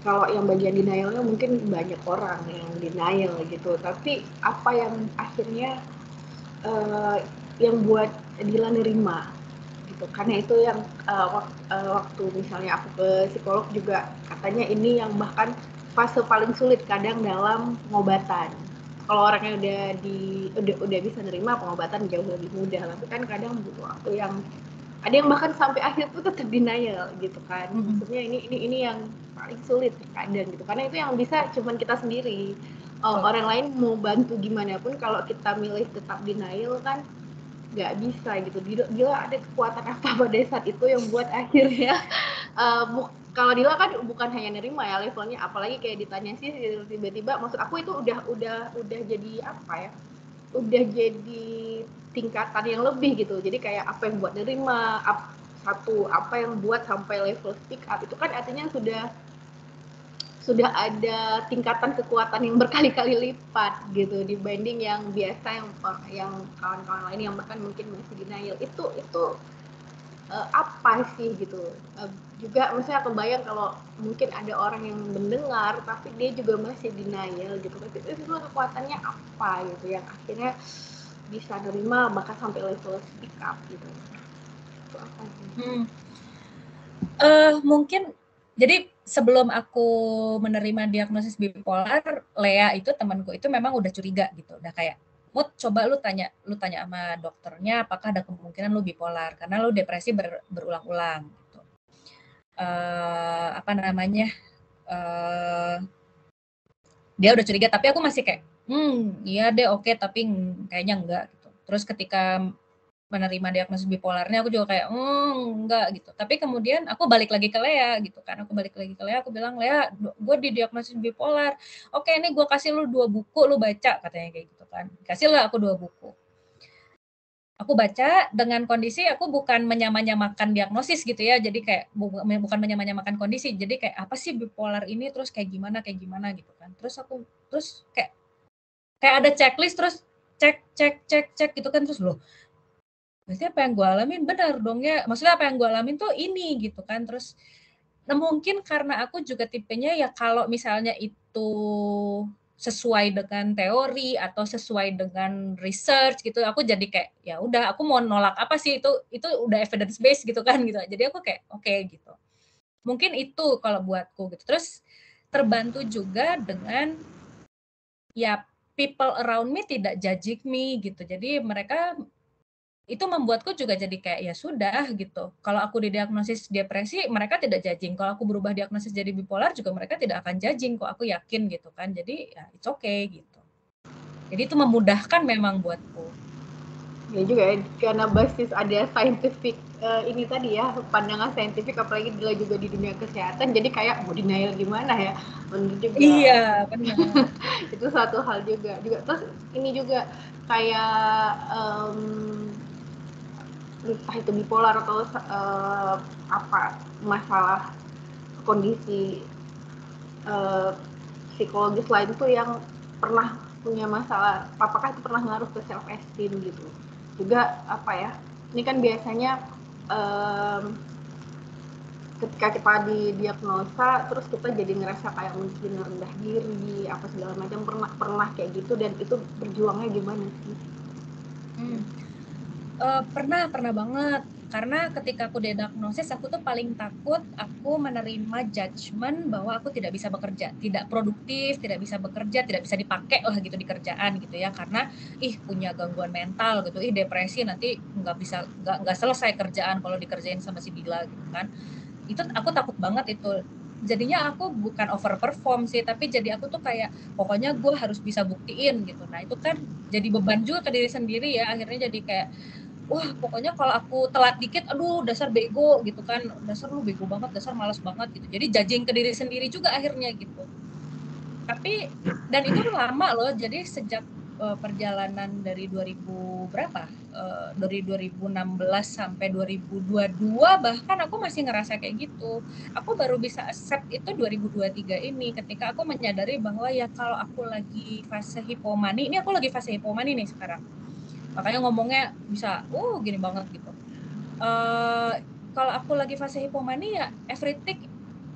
kalau yang bagian denialnya mungkin banyak orang yang denial gitu, tapi apa yang akhirnya yang buat Dila nerima gitu, karena itu yang waktu misalnya aku ke psikolog juga katanya ini yang bahkan fase paling sulit kadang dalam pengobatan. Kalau orangnya udah bisa nerima, pengobatan jauh lebih mudah, tapi kan kadang butuh waktu yang ada yang bahkan sampai akhir tuh tetap denial gitu kan. Maksudnya ini yang paling sulit kadang gitu, karena itu yang bisa cuman kita sendiri. Orang lain mau bantu gimana pun kalau kita milih tetap denial kan nggak bisa gitu. Dila ada kekuatan apa pada saat itu yang buat akhirnya kalau Dila kan bukan hanya nerima ya levelnya, apalagi kayak ditanya sih tiba-tiba, maksud aku itu udah jadi apa ya, udah jadi tingkatan yang lebih gitu. Jadi kayak apa yang buat nerima, apa yang buat sampai level speak up, itu kan artinya sudah ada tingkatan kekuatan yang berkali-kali lipat gitu dibanding yang biasa, yang kawan-kawan lain yang bahkan mungkin masih denial. Itu apa sih gitu. Juga misalnya kebayang kalau mungkin ada orang yang mendengar tapi dia juga masih denial gitu, itu kekuatannya apa gitu yang akhirnya bisa nerima bahkan sampai level speak up gitu. Itu apa sih? Mungkin jadi sebelum aku menerima diagnosis bipolar, Lea itu temanku itu memang udah curiga gitu, udah kayak, Mut, coba lu tanya sama dokternya apakah ada kemungkinan lu bipolar karena lu depresi berulang-ulang gitu. Apa namanya? Dia udah curiga, tapi aku masih kayak, iya deh, oke, tapi kayaknya enggak gitu. Terus ketika menerima diagnosis bipolarnya, aku juga kayak, enggak gitu. Tapi kemudian aku balik lagi ke Lea gitu kan. Aku balik lagi ke Lea, aku bilang, Lea, gue didiagnosis bipolar. Oke, ini gue kasih lu 2 buku, lu baca, katanya kayak gitu kan. Kasih lah aku 2 buku. Aku baca dengan kondisi aku bukan menyamakan diagnosis gitu ya. Jadi kayak bukan menyamakan kondisi. Jadi kayak apa sih bipolar ini, terus kayak gimana gitu kan. Terus kayak ada checklist, terus cek gitu kan, terus loh, berarti apa yang gue alamin benar dong ya, maksudnya apa yang gue alamin tuh ini gitu kan. Terus nah mungkin karena aku juga tipenya ya kalau misalnya itu sesuai dengan teori atau sesuai dengan research gitu, aku jadi kayak ya udah, aku mau nolak apa sih, itu udah evidence based gitu kan gitu. Jadi aku kayak oke gitu. Mungkin itu kalau buatku gitu. Terus terbantu juga dengan ya people around me tidak judging me gitu. Jadi mereka itu membuatku juga jadi kayak ya sudah gitu. Kalau aku didiagnosis depresi, mereka tidak judging. Kalau aku berubah diagnosis jadi bipolar juga mereka tidak akan judging kok, aku yakin gitu kan. Jadi ya it's okay gitu. Jadi itu memudahkan memang buatku. Ya juga ya, karena basis ada scientific ini tadi ya, pandangan saintifik, apalagi dia juga di dunia kesehatan, jadi kayak mau denial gimana ya, bener juga. Iya, benar. Itu satu hal juga. Terus ini juga kayak entah itu bipolar atau apa masalah kondisi psikologis lain tuh yang pernah punya masalah, apakah itu pernah ngaruh ke self esteem gitu juga. Apa ya, ini kan biasanya ketika kita didiagnosa terus kita jadi ngerasa kayak mungkin rendah diri apa segala macam, pernah kayak gitu, dan itu berjuangnya gimana sih? Pernah banget. Karena ketika aku didiagnosis, aku tuh paling takut aku menerima judgement bahwa aku tidak bisa bekerja, tidak produktif, tidak bisa bekerja, tidak bisa dipakai lah gitu di kerjaan gitu ya. Karena punya gangguan mental gitu, depresi, nanti nggak selesai kerjaan kalau dikerjain sama si Dila gitu kan. Itu aku takut banget itu. Jadinya aku bukan overperform sih, tapi jadi aku tuh kayak pokoknya gue harus bisa buktiin gitu. Nah itu kan jadi beban juga ke diri sendiri ya. Akhirnya jadi kayak wah pokoknya kalau aku telat dikit, aduh dasar bego gitu kan, dasar lu bego banget, dasar malas banget gitu. Jadi judging ke diri sendiri juga akhirnya gitu. Tapi dan itu lama loh, jadi sejak perjalanan dari 2016 sampai 2022 bahkan aku masih ngerasa kayak gitu. Aku baru bisa accept itu 2023 ini ketika aku menyadari bahwa ya kalau aku lagi fase hipomani, ini aku lagi fase hipomani nih sekarang. Makanya ngomongnya bisa gini banget gitu. Kalau aku lagi fase hipomani ya everything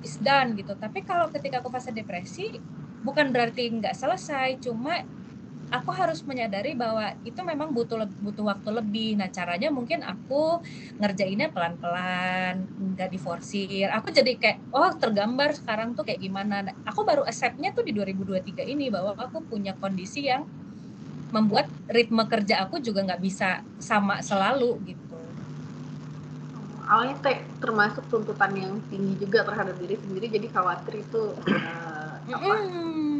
is done gitu. Tapi kalau ketika aku fase depresi bukan berarti nggak selesai, cuma aku harus menyadari bahwa itu memang butuh waktu lebih. Nah, caranya mungkin aku ngerjainnya pelan-pelan, nggak diforsir. Aku jadi kayak, tergambar sekarang tuh kayak gimana. Nah, aku baru accept-nya tuh di 2023 ini bahwa aku punya kondisi yang membuat ritme kerja aku juga nggak bisa sama selalu gitu. Awalnya termasuk tuntutan yang tinggi juga terhadap diri sendiri, jadi khawatir itu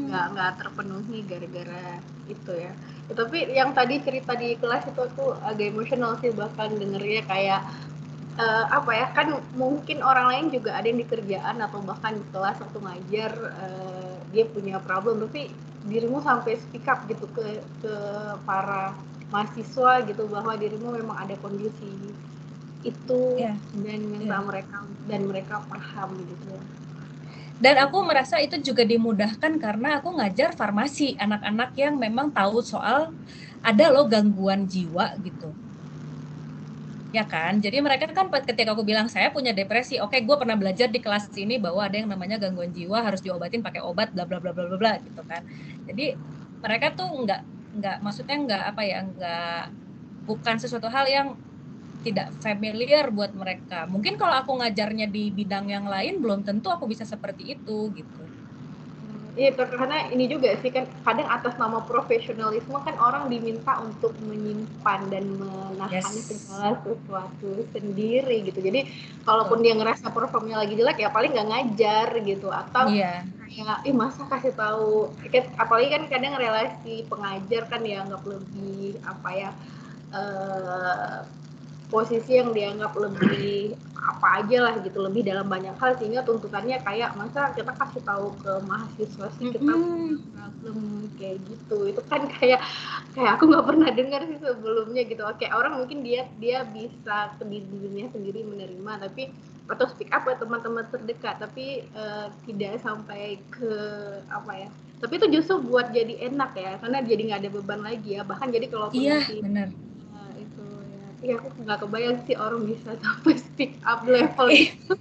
nggak terpenuhi gara-gara itu ya. Tapi yang tadi cerita di kelas itu aku agak emosional sih, bahkan dengernya kayak apa ya, kan mungkin orang lain juga ada yang di kerjaan atau bahkan di kelas waktu ngajar dia punya problem, tapi dirimu sampai speak up gitu ke para mahasiswa gitu bahwa dirimu memang ada kondisi itu dan minta mereka paham gitu. Dan aku merasa itu juga dimudahkan karena aku ngajar farmasi, anak-anak yang memang tahu soal ada loh gangguan jiwa gitu. Ya kan, jadi mereka kan ketika aku bilang saya punya depresi, oke, gue pernah belajar di kelas ini bahwa ada yang namanya gangguan jiwa harus diobatin pakai obat bla bla bla bla bla gitu kan. Jadi mereka tuh nggak maksudnya nggak bukan sesuatu hal yang tidak familiar buat mereka. Mungkin kalau aku ngajarnya di bidang yang lain belum tentu aku bisa seperti itu gitu. Iya, karena ini juga sih kan kadang atas nama profesionalisme kan orang diminta untuk menyimpan dan menahan segala sesuatu sendiri gitu. Jadi kalaupun dia ngerasa performnya lagi jelek ya paling nggak ngajar gitu, atau kayak masa kasih tahu, apalagi kan kadang relasi pengajar kan dianggap lebih apa ya, posisi yang dianggap lebih apa aja lah gitu, lebih dalam banyak hal, sehingga tuntutannya kayak masa kita kasih tahu ke mahasiswa sih kita punya problem kayak gitu. Itu kan kayak aku nggak pernah dengar sih sebelumnya gitu. Oke, orang mungkin dia bisa ke dirinya sendiri menerima, tapi atau speak up buat teman-teman terdekat, tapi tidak sampai ke apa ya, tapi itu justru buat jadi enak ya, karena jadi nggak ada beban lagi ya. Bahkan jadi kalau nanti benar. Iya, aku nggak kebayang sih orang bisa sampai speak up level itu.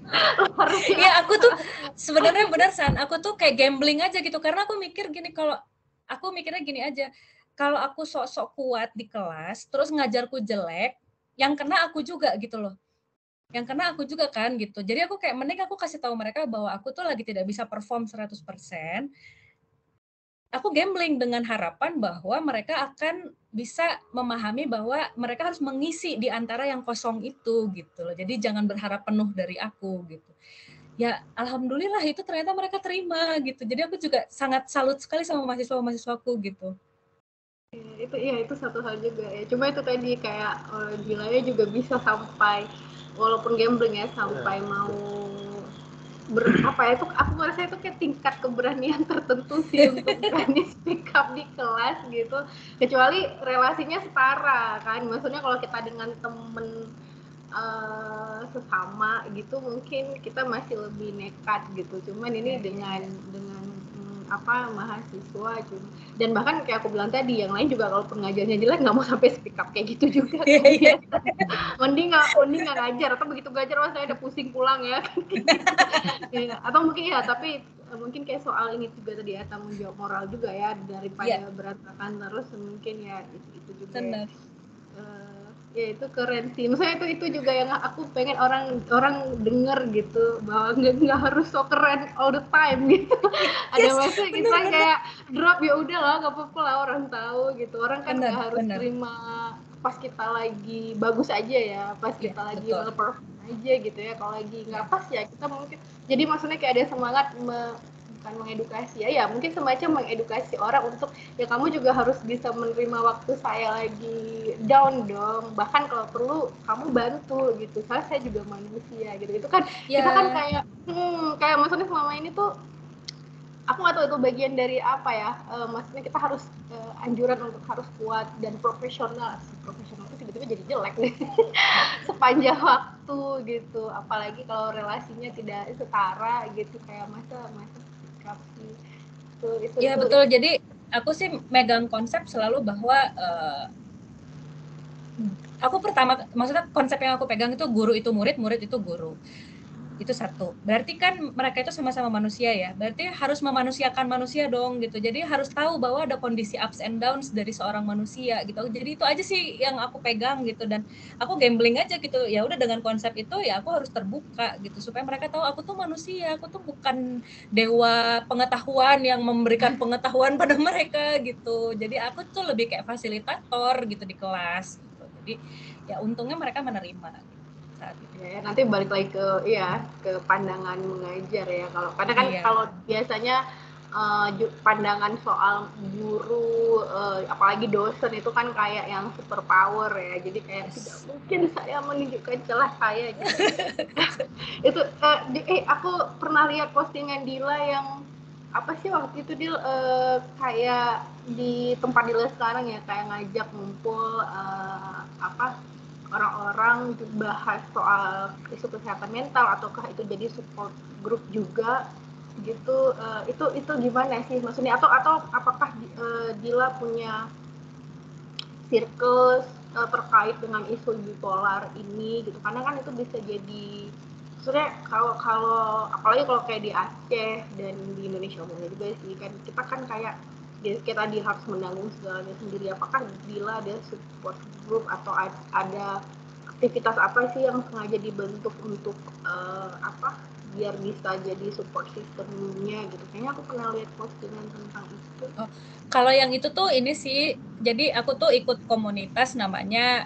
Iya, aku tuh sebenarnya benar San, aku tuh kayak gambling aja gitu, karena aku mikir gini, kalau aku mikirnya gini aja, kalau aku sok-sok kuat di kelas, terus ngajarku jelek, yang kena aku juga gitu loh. Yang kena aku juga kan gitu. Jadi aku kayak mending aku kasih tahu mereka bahwa aku tuh lagi tidak bisa perform 100%. Aku gambling dengan harapan bahwa mereka akan bisa memahami bahwa mereka harus mengisi di antara yang kosong itu gitu loh. Jadi jangan berharap penuh dari aku gitu. Ya alhamdulillah itu ternyata mereka terima gitu. Jadi aku juga sangat salut sekali sama mahasiswa-mahasiswaku gitu. Itu satu hal juga ya. Cuma itu tadi kayak gilanya juga bisa sampai walaupun gambling ya, sampai mau itu aku merasa itu kayak tingkat keberanian tertentu sih untuk berani speak up di kelas gitu, kecuali relasinya setara kan. Maksudnya kalau kita dengan temen sesama gitu mungkin kita masih lebih nekat gitu, cuman ini dengan mahasiswa gitu. Dan bahkan kayak aku bilang tadi, yang lain juga kalau pengajarnya jelek nggak mau sampai speak up kayak gitu juga kan. mending nggak ngajar, atau begitu ngajar saya udah pusing pulang ya. Atau mungkin ya, tapi mungkin kayak soal ini juga tadi ya, tanggung jawab moral juga ya, daripada berantakan terus, mungkin ya itu juga ya itu keren sih. Maksudnya itu juga yang aku pengen orang denger gitu, bahwa nggak harus so keren all the time gitu. Ada masa kita kayak drop, ya udah lah, nggak apa-apa lah orang tahu gitu. Orang kan nggak harus terima pas kita lagi bagus aja ya, pas kita lagi perform aja gitu ya. Kalau lagi nggak pas ya kita mungkin, jadi maksudnya kayak ada semangat bukan mengedukasi ya, mungkin semacam mengedukasi orang untuk ya kamu juga harus bisa menerima waktu saya lagi down dong, bahkan kalau perlu kamu bantu gitu, soalnya saya juga manusia gitu. Itu kan kita kan kayak maksudnya selama ini tuh aku nggak tahu itu bagian dari apa ya, maksudnya kita harus anjuran untuk harus kuat dan profesional itu tiba-tiba jadi jelek nih sepanjang waktu gitu, apalagi kalau relasinya tidak setara gitu, kayak masa sikap sih Ya betul, jadi aku sih megang konsep selalu bahwa aku pertama, maksudnya konsep yang aku pegang itu guru itu murid, murid itu guru. Itu satu. Berarti kan mereka itu sama-sama manusia ya. Berarti harus memanusiakan manusia dong gitu. Jadi harus tahu bahwa ada kondisi ups and downs dari seorang manusia gitu. Jadi itu aja sih yang aku pegang gitu, dan aku gambling aja gitu. Ya udah, dengan konsep itu ya aku harus terbuka gitu supaya mereka tahu aku tuh manusia, aku tuh bukan dewa pengetahuan yang memberikan pengetahuan pada mereka gitu. Jadi aku tuh lebih kayak fasilitator gitu di kelas gitu. Jadi ya untungnya mereka menerima gitu saat itu. Ya, nanti balik lagi ke pandangan mengajar ya, karena kan Iya. kalau biasanya pandangan soal guru, apalagi dosen itu kan kayak yang super power ya, jadi kayak tidak mungkin saya menunjukkan celah saya gitu. Itu aku pernah lihat postingan Dila yang apa sih waktu itu Dil, kayak di tempat Dila sekarang ya, kayak ngajak ngumpul orang-orang untuk bahas soal isu kesehatan mental, ataukah itu jadi support group juga gitu. Itu gimana sih maksudnya, atau apakah Dila punya circle terkait dengan isu bipolar ini gitu, karena kan itu bisa jadi sebenarnya, kalau apalagi kalau kayak di Aceh dan di Indonesia umumnya juga sih, kan kita kan kayak kita harus menanggung segalanya sendiri. Apakah Dila ada support group atau ada aktivitas apa sih yang sengaja dibentuk untuk biar bisa jadi support systemnya gitu? Kayaknya aku pernah lihat postingan tentang itu. Oh, kalau yang itu tuh ini sih, jadi aku tuh ikut komunitas namanya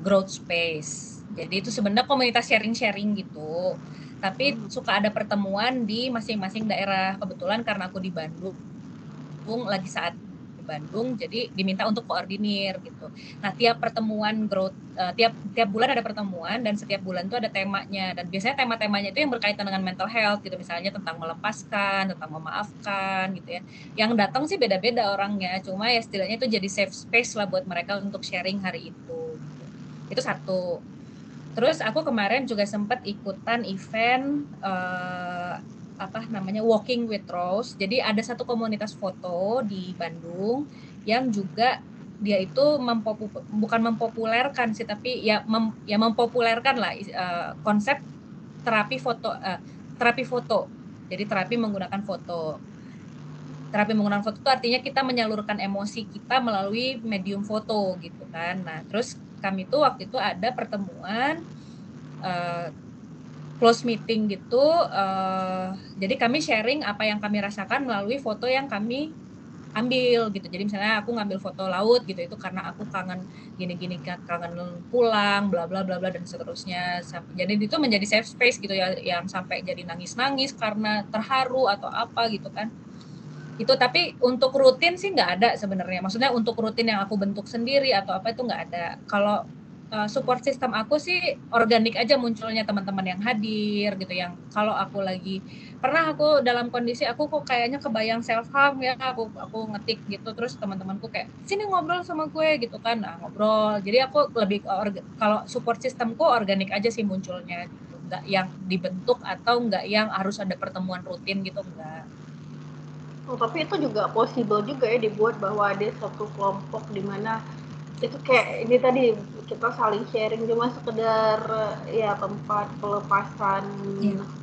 Growth Space. Jadi itu sebenarnya komunitas sharing-sharing gitu. Tapi suka ada pertemuan di masing-masing daerah. Kebetulan karena aku di Bandung, lagi saat di Bandung, jadi diminta untuk koordinir gitu. Nah, tiap pertemuan growth, tiap bulan ada pertemuan, dan setiap bulan itu ada temanya, dan biasanya tema-temanya itu yang berkaitan dengan mental health gitu, misalnya tentang melepaskan, tentang memaafkan gitu ya. Yang datang sih beda-beda orangnya, cuma ya setidaknya itu jadi safe space lah buat mereka untuk sharing hari itu gitu. Itu satu. Terus aku kemarin juga sempat ikutan event Walking with Rose. Jadi ada satu komunitas foto di Bandung yang juga dia itu bukan mempopulerkan sih, tapi ya mempopulerkan lah konsep terapi foto. Jadi terapi menggunakan foto. Terapi menggunakan foto itu artinya kita menyalurkan emosi kita melalui medium foto gitu kan. Nah, terus kami tuh waktu itu ada pertemuan close meeting gitu, jadi kami sharing apa yang kami rasakan melalui foto yang kami ambil gitu. Jadi misalnya aku ngambil foto laut gitu, itu karena aku kangen gini-gini, kangen pulang, bla bla bla bla dan seterusnya. Jadi itu menjadi safe space gitu ya, yang sampai jadi nangis-nangis karena terharu atau apa gitu kan. Itu tapi untuk rutin sih nggak ada sebenarnya. Maksudnya untuk rutin yang aku bentuk sendiri atau apa itu nggak ada. Kalau support system aku sih organik aja munculnya teman-teman yang hadir gitu, yang kalau aku lagi pernah aku dalam kondisi aku kok kayaknya kebayang self harm ya, aku ngetik gitu, terus teman-temanku kayak sini ngobrol sama gue gitu kan. Nah, ngobrol. Jadi aku lebih kalau support systemku organik aja sih munculnya gitu. Nggak yang dibentuk atau nggak yang harus ada pertemuan rutin gitu, enggak. Tapi itu juga possible juga ya dibuat, bahwa ada satu kelompok di mana itu kayak ini tadi kita saling sharing, cuma sekedar ya tempat pelepasan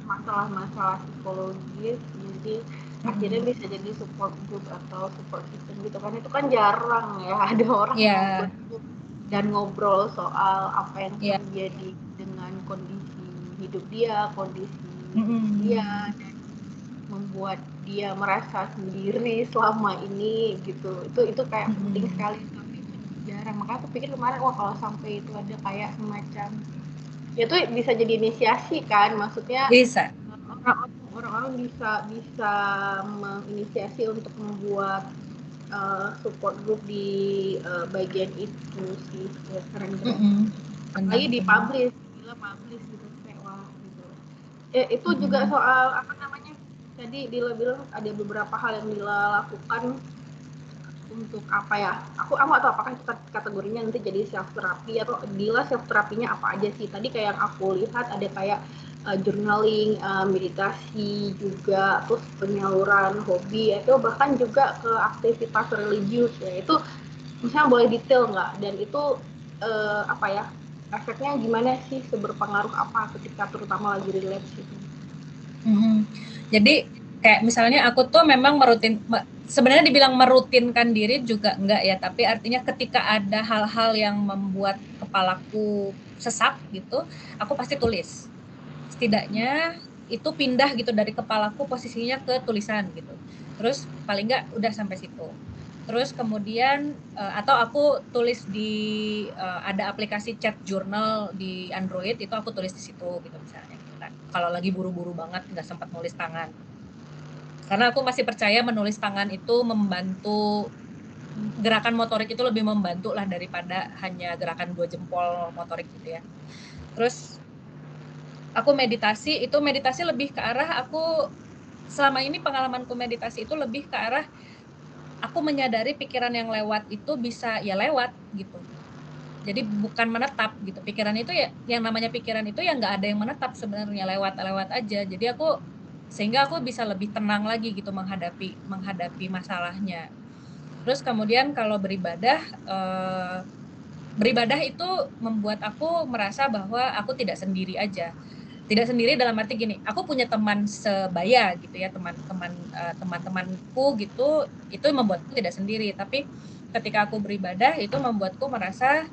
masalah-masalah psikologis, jadi akhirnya bisa jadi support group atau support system gitu kan. Itu kan jarang ya ada orang yang bentuk dan ngobrol soal apa yang terjadi dengan kondisi hidup dia, kondisi dia, dan membuat dia merasa sendiri selama ini gitu. Itu kayak penting sekali, tapi jarang. Makanya aku pikir kemarin, wah kalau sampai itu ada kayak semacam, ya itu bisa jadi inisiasi kan, maksudnya bisa orang-orang bisa menginisiasi untuk membuat support group di bagian itu sih, ya keren-keren. Apalagi dipublish, gila publish gitu, kayak wah gitu. Itu juga soal apa namanya, Tadi Dila bilang ada beberapa hal yang Dila lakukan untuk apa ya? Aku nggak tahu apakah itu kategorinya nanti jadi self therapy atau Dila self terapinya apa aja sih? Tadi kayak yang aku lihat ada kayak journaling, meditasi juga, terus penyaluran hobi, itu bahkan juga ke aktivitas religius ya. Itu misalnya boleh detail nggak? Dan itu apa ya? Efeknya gimana sih? Seberpengaruh apa ketika terutama lagi relapse gitu? Jadi kayak misalnya aku tuh memang sebenarnya dibilang merutinkan diri juga enggak ya, tapi artinya ketika ada hal-hal yang membuat kepalaku sesak gitu, aku pasti tulis. Setidaknya itu pindah gitu dari kepalaku posisinya ke tulisan gitu. Terus paling enggak udah sampai situ. Terus kemudian atau aku tulis di ada aplikasi chat journal di Android, itu aku tulis di situ gitu misalnya. Kalau lagi buru-buru banget nggak sempat nulis tangan, karena aku masih percaya menulis tangan itu membantu, gerakan motorik itu lebih membantu lah daripada hanya gerakan 2 jempol motorik gitu ya. Terus aku meditasi lebih ke arah aku selama ini pengalamanku meditasi itu lebih ke arah aku menyadari pikiran yang lewat itu bisa ya lewat gitu. Jadi bukan menetap gitu. Pikiran itu ya, yang namanya pikiran itu ya nggak ada yang menetap sebenarnya, lewat aja. Jadi sehingga aku bisa lebih tenang lagi gitu menghadapi masalahnya. Terus kemudian kalau beribadah itu membuat aku merasa bahwa aku tidak sendiri aja. Tidak sendiri dalam arti gini, aku punya teman sebaya gitu ya, teman-temanku gitu, itu membuatku tidak sendiri. Tapi ketika aku beribadah itu membuatku merasa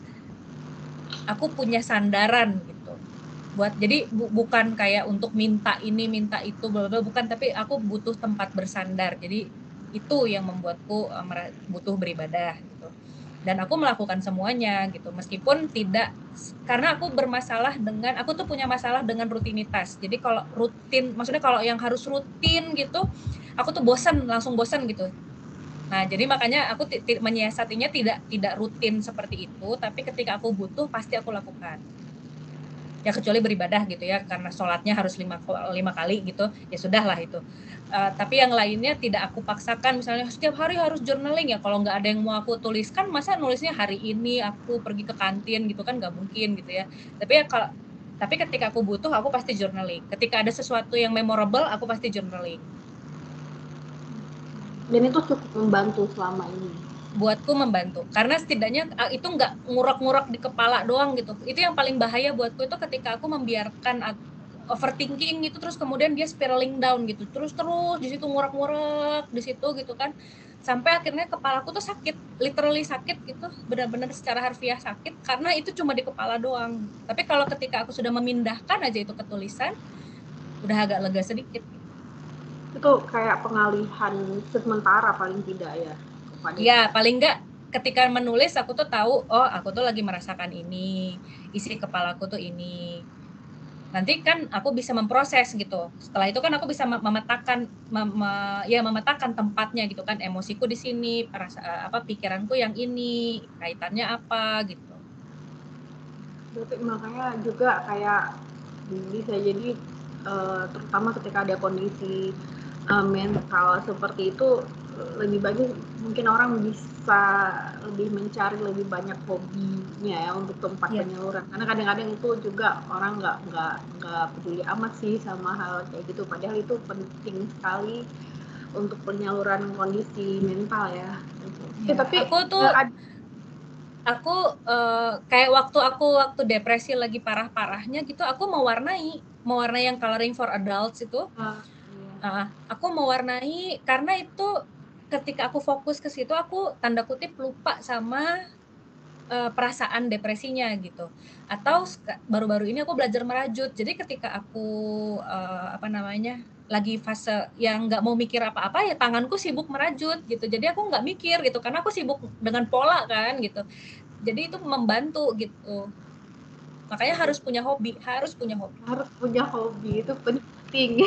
aku punya sandaran gitu. Jadi bukan kayak untuk minta ini minta itu bukan, tapi aku butuh tempat bersandar. Jadi itu yang membuatku butuh beribadah gitu. Dan aku melakukan semuanya gitu, meskipun tidak, karena aku tuh punya masalah dengan rutinitas. Jadi kalau rutin, maksudnya kalau yang harus rutin gitu, aku tuh langsung bosan gitu. Nah, jadi makanya aku menyiasatinya tidak rutin seperti itu, tapi ketika aku butuh pasti aku lakukan. Ya kecuali beribadah gitu ya, karena sholatnya harus 5 kali gitu, ya sudahlah itu. Tapi yang lainnya tidak aku paksakan, misalnya setiap hari harus journaling ya, kalau nggak ada yang mau aku tuliskan, masa nulisnya hari ini aku pergi ke kantin gitu kan, nggak mungkin gitu ya. Tapi ketika aku butuh, aku pasti journaling. Ketika ada sesuatu yang memorable, aku pasti journaling. Dan itu cukup membantu selama ini. Buatku membantu, karena setidaknya itu nggak ngurek-ngurek di kepala doang gitu. Itu yang paling bahaya buatku itu ketika aku membiarkan overthinking gitu, terus kemudian dia spiraling down gitu, terus di situ ngurek-ngurek di situ gitu kan, sampai akhirnya kepalaku tuh sakit, literally sakit gitu, benar-benar secara harfiah sakit, karena itu cuma di kepala doang. Tapi kalau ketika aku sudah memindahkan aja itu ke tulisan, udah agak lega sedikit gitu. Itu kayak pengalihan sementara paling tidak ya. Iya, paling enggak ketika menulis aku tuh tahu, oh aku tuh lagi merasakan ini, isi kepalaku tuh ini. Nanti kan aku bisa memproses gitu. Setelah itu kan aku bisa memetakan tempatnya gitu kan, emosiku di sini, pikiranku yang ini, kaitannya apa gitu. Berarti makanya juga kayak bisa jadi terutama ketika ada kondisi mental seperti itu, lebih bagus mungkin orang bisa lebih mencari lebih banyak hobinya ya untuk tempat penyaluran, karena kadang-kadang itu juga orang nggak peduli amat sih sama hal kayak gitu, padahal itu penting sekali untuk penyaluran kondisi mental ya. Tapi aku kayak waktu depresi lagi parah-parahnya gitu, aku mewarnai yang coloring for adults itu. Aku mewarnai karena itu ketika aku fokus ke situ, aku tanda kutip lupa sama perasaan depresinya gitu. Atau baru-baru ini aku belajar merajut. Jadi ketika aku lagi fase yang nggak mau mikir apa-apa, ya tanganku sibuk merajut gitu. Jadi aku nggak mikir gitu, karena aku sibuk dengan pola kan gitu. Jadi itu membantu gitu. Makanya harus punya hobi. Harus punya hobi, itu penting.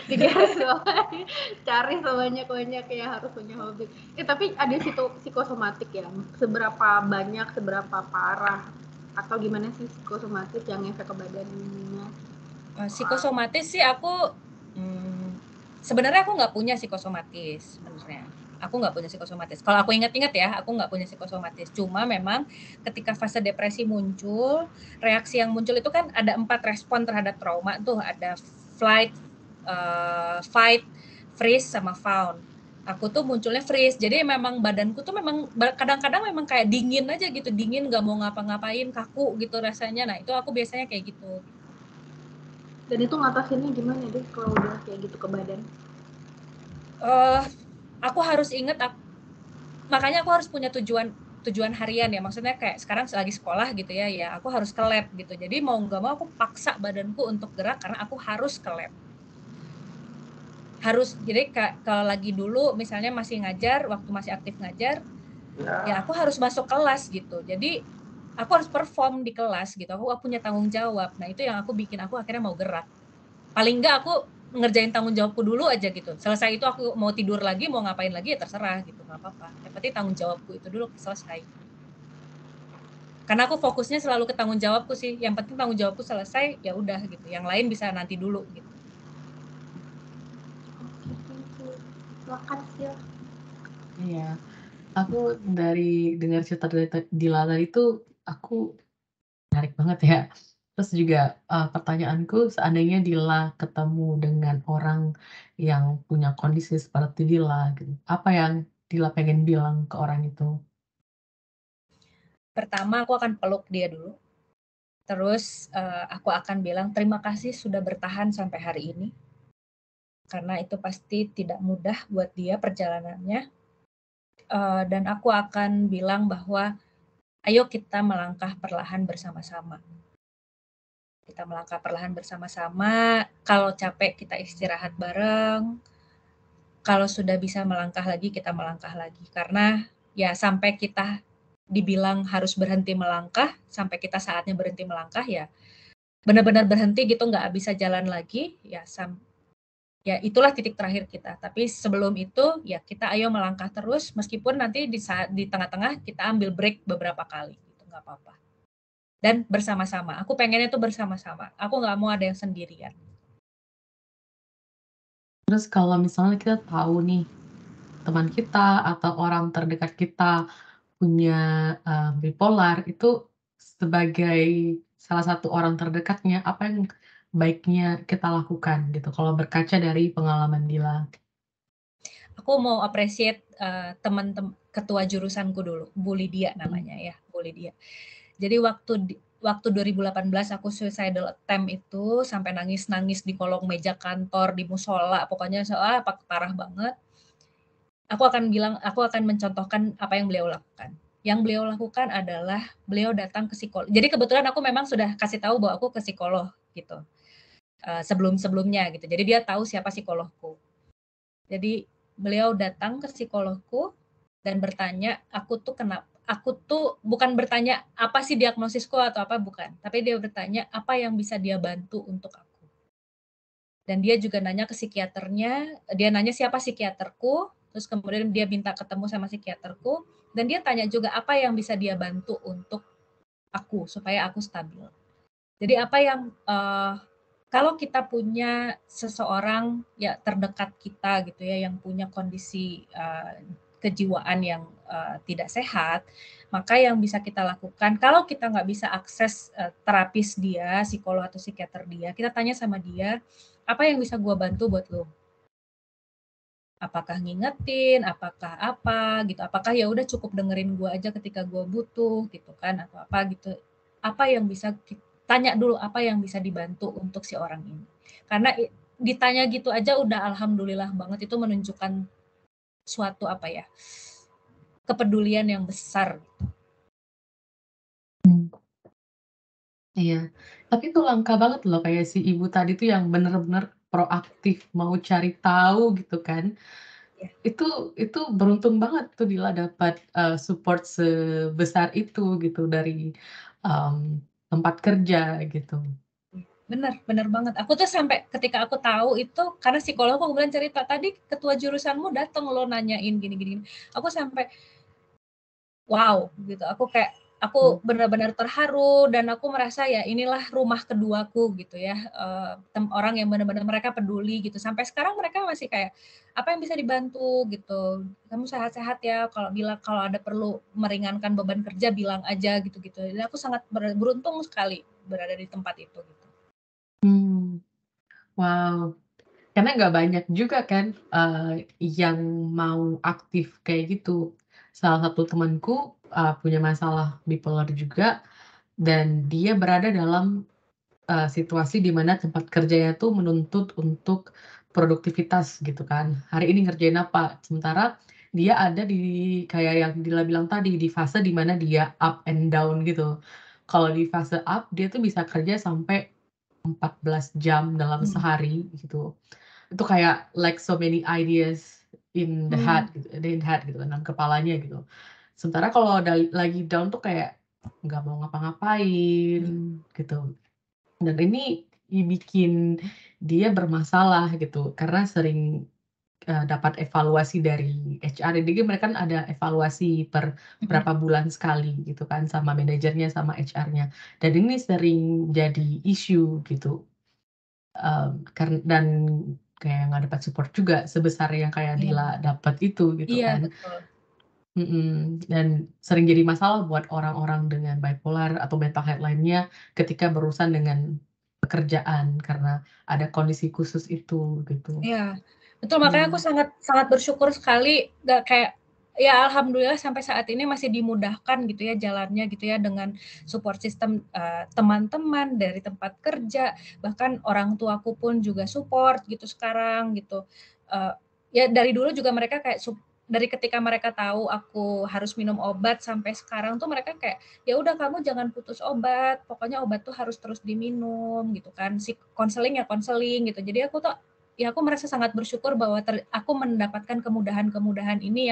Digaris bawahi, cari sebanyak-banyak ya, harus punya hobi. Tapi ada psikosomatik ya, seberapa banyak, seberapa parah, atau gimana sih psikosomatis yang efek ke badannya? Psikosomatis sih aku sebenarnya aku nggak punya psikosomatis sebenarnya. Aku nggak punya psikosomatis. Kalau aku ingat-ingat ya, aku nggak punya psikosomatis. Cuma memang ketika fase depresi muncul, reaksi yang muncul itu kan ada 4 respon terhadap trauma tuh, ada flight, fight, freeze, sama fawn. Aku tuh munculnya freeze, jadi memang badanku tuh memang kadang-kadang memang kayak dingin aja gitu, dingin, nggak mau ngapa-ngapain, kaku gitu rasanya. Nah itu aku biasanya kayak gitu. Dan itu ngatasinnya gimana deh kalau udah kayak gitu ke badan? Aku harus ingat, makanya aku harus punya tujuan harian ya, maksudnya kayak sekarang lagi sekolah gitu ya, ya aku harus ke lab gitu. Jadi mau nggak mau aku paksa badanku untuk gerak karena aku harus ke lab. Harus, jadi kalau lagi dulu misalnya masih ngajar, waktu masih aktif ngajar, ya aku harus masuk kelas gitu. Jadi aku harus perform di kelas gitu. Aku punya tanggung jawab. Nah itu yang aku bikin aku akhirnya mau gerak. Paling nggak aku ngerjain tanggung jawabku dulu aja gitu. Selesai itu aku mau tidur lagi, mau ngapain lagi ya terserah gitu, nggak apa-apa. Yang penting tanggung jawabku itu dulu selesai. Karena aku fokusnya selalu ke tanggung jawabku sih. Yang penting tanggung jawabku selesai, ya udah gitu. Yang lain bisa nanti dulu gitu. Makasih ya. Iya, aku dari dengar cerita dari Dila tadi itu aku menarik banget ya. Terus juga pertanyaanku seandainya Dila ketemu dengan orang yang punya kondisi seperti Dila gitu, apa yang Dila pengen bilang ke orang itu? Pertama aku akan peluk dia dulu. Terus aku akan bilang terima kasih sudah bertahan sampai hari ini. Karena itu pasti tidak mudah buat dia perjalanannya. Dan aku akan bilang bahwa ayo kita melangkah perlahan bersama-sama. Kita melangkah perlahan bersama-sama. Kalau capek kita istirahat bareng. Kalau sudah bisa melangkah lagi, kita melangkah lagi. Karena ya sampai kita dibilang harus berhenti melangkah, sampai kita saatnya berhenti melangkah ya benar-benar berhenti gitu, nggak bisa jalan lagi, ya ya itulah titik terakhir kita. Tapi sebelum itu ya kita ayo melangkah terus, meskipun nanti di tengah-tengah kita ambil break beberapa kali, gitu nggak apa-apa. Dan bersama-sama. Aku pengennya tuh bersama-sama. Aku nggak mau ada yang sendirian. Terus kalau misalnya kita tahu nih, teman kita atau orang terdekat kita punya, bipolar, itu sebagai salah satu orang terdekatnya, apa yang baiknya kita lakukan gitu, kalau berkaca dari pengalaman Dila? Aku mau appreciate teman ketua jurusanku dulu, Bu Lydia Mhm. namanya ya, Bu Lydia. Jadi waktu 2018 aku suicidal attempt itu sampai nangis-nangis di kolong meja kantor, di musola, pokoknya parah banget. Aku akan mencontohkan apa yang beliau lakukan. Yang beliau lakukan adalah beliau datang ke psikolog. Jadi kebetulan aku memang sudah kasih tahu bahwa aku ke psikolog gitu. Sebelum-sebelumnya gitu. Jadi dia tahu siapa psikologku. Jadi beliau datang ke psikologku dan bertanya, aku tuh bukan bertanya apa sih diagnosisku atau apa, bukan. Tapi dia bertanya apa yang bisa dia bantu untuk aku. Dan dia juga nanya ke psikiaternya, dia nanya siapa psikiaterku, terus kemudian dia minta ketemu sama psikiaterku, dan dia tanya juga apa yang bisa dia bantu untuk aku supaya aku stabil. Jadi apa yang kalau kita punya seseorang ya terdekat kita gitu ya yang punya kondisi kejiwaan yang tidak sehat, maka yang bisa kita lakukan kalau kita nggak bisa akses terapis dia, psikolog atau psikiater dia, kita tanya sama dia, apa yang bisa gue bantu buat lo? Apakah ngingetin, apakah apa gitu, apakah ya udah cukup dengerin gue aja ketika gue butuh gitu kan, atau apa gitu. Apa yang bisa tanya dulu apa yang bisa dibantu untuk si orang ini. Karena ditanya gitu aja udah alhamdulillah banget, itu menunjukkan suatu apa ya, kepedulian yang besar. Mmm. Iya, tapi itu langka banget loh kayak si ibu tadi tuh yang bener-bener proaktif mau cari tahu gitu kan. Ya, Itu itu beruntung banget tuh Dila dapat, support sebesar itu gitu dari, tempat kerja gitu. bener, bener banget. Aku tuh sampai ketika aku tahu itu karena psikolog aku kemudian cerita tadi ketua jurusanmu datang lo nanyain gini gini. Aku sampai wow gitu. Aku kayak Aku benar-benar terharu dan aku merasa ya inilah rumah keduaku gitu ya, orang yang benar-benar mereka peduli gitu. Sampai sekarang mereka masih kayak, "Apa yang bisa dibantu?" gitu. "Kamu sehat-sehat ya, kalau ada perlu meringankan beban kerja bilang aja," gitu-gitu. Jadi aku sangat beruntung sekali berada di tempat itu gitu. Wow, karena nggak banyak juga kan, yang mau aktif kayak gitu. Salah satu temanku, punya masalah bipolar juga dan dia berada dalam situasi di mana tempat kerjanya tuh menuntut untuk produktivitas gitu kan. Hari ini ngerjain apa, sementara dia ada di kayak yang Dila bilang tadi, di fase di mana dia up and down gitu. Kalau di fase up, dia tuh bisa kerja sampai 14 jam dalam Mhm. sehari gitu. Itu kayak like so many ideas in the Mmm. head gitu, dalam kepalanya gitu. Sementara kalau lagi down tuh kayak nggak mau ngapa-ngapain gitu. Dan ini bikin dia bermasalah gitu, karena sering, dapat evaluasi dari HR. Jadi mereka kan ada evaluasi per Mhm. berapa bulan sekali gitu kan sama manajernya, sama HR-nya. Dan ini sering jadi isu gitu, dan kayak nggak dapat support juga sebesar yang kayak Iya. Dila dapat itu gitu Iya, kan. betul. Dan sering jadi masalah buat orang-orang dengan bipolar atau mental health lainnya ketika berurusan dengan pekerjaan karena ada kondisi khusus itu gitu. Iya, betul, makanya aku Mmm, sangat sangat bersyukur sekali nggak kayak ya alhamdulillah sampai saat ini masih dimudahkan gitu ya jalannya gitu ya dengan support system, teman-teman dari tempat kerja, bahkan orang tuaku pun juga support gitu sekarang gitu. Eee, ya dari dulu juga mereka kayak dari ketika mereka tahu aku harus minum obat sampai sekarang tuh mereka kayak, "Ya udah kamu jangan putus obat, pokoknya obat tuh harus terus diminum," gitu kan, konseling ya konseling gitu. Jadi aku tuh ya aku merasa sangat bersyukur bahwa aku mendapatkan kemudahan-kemudahan ini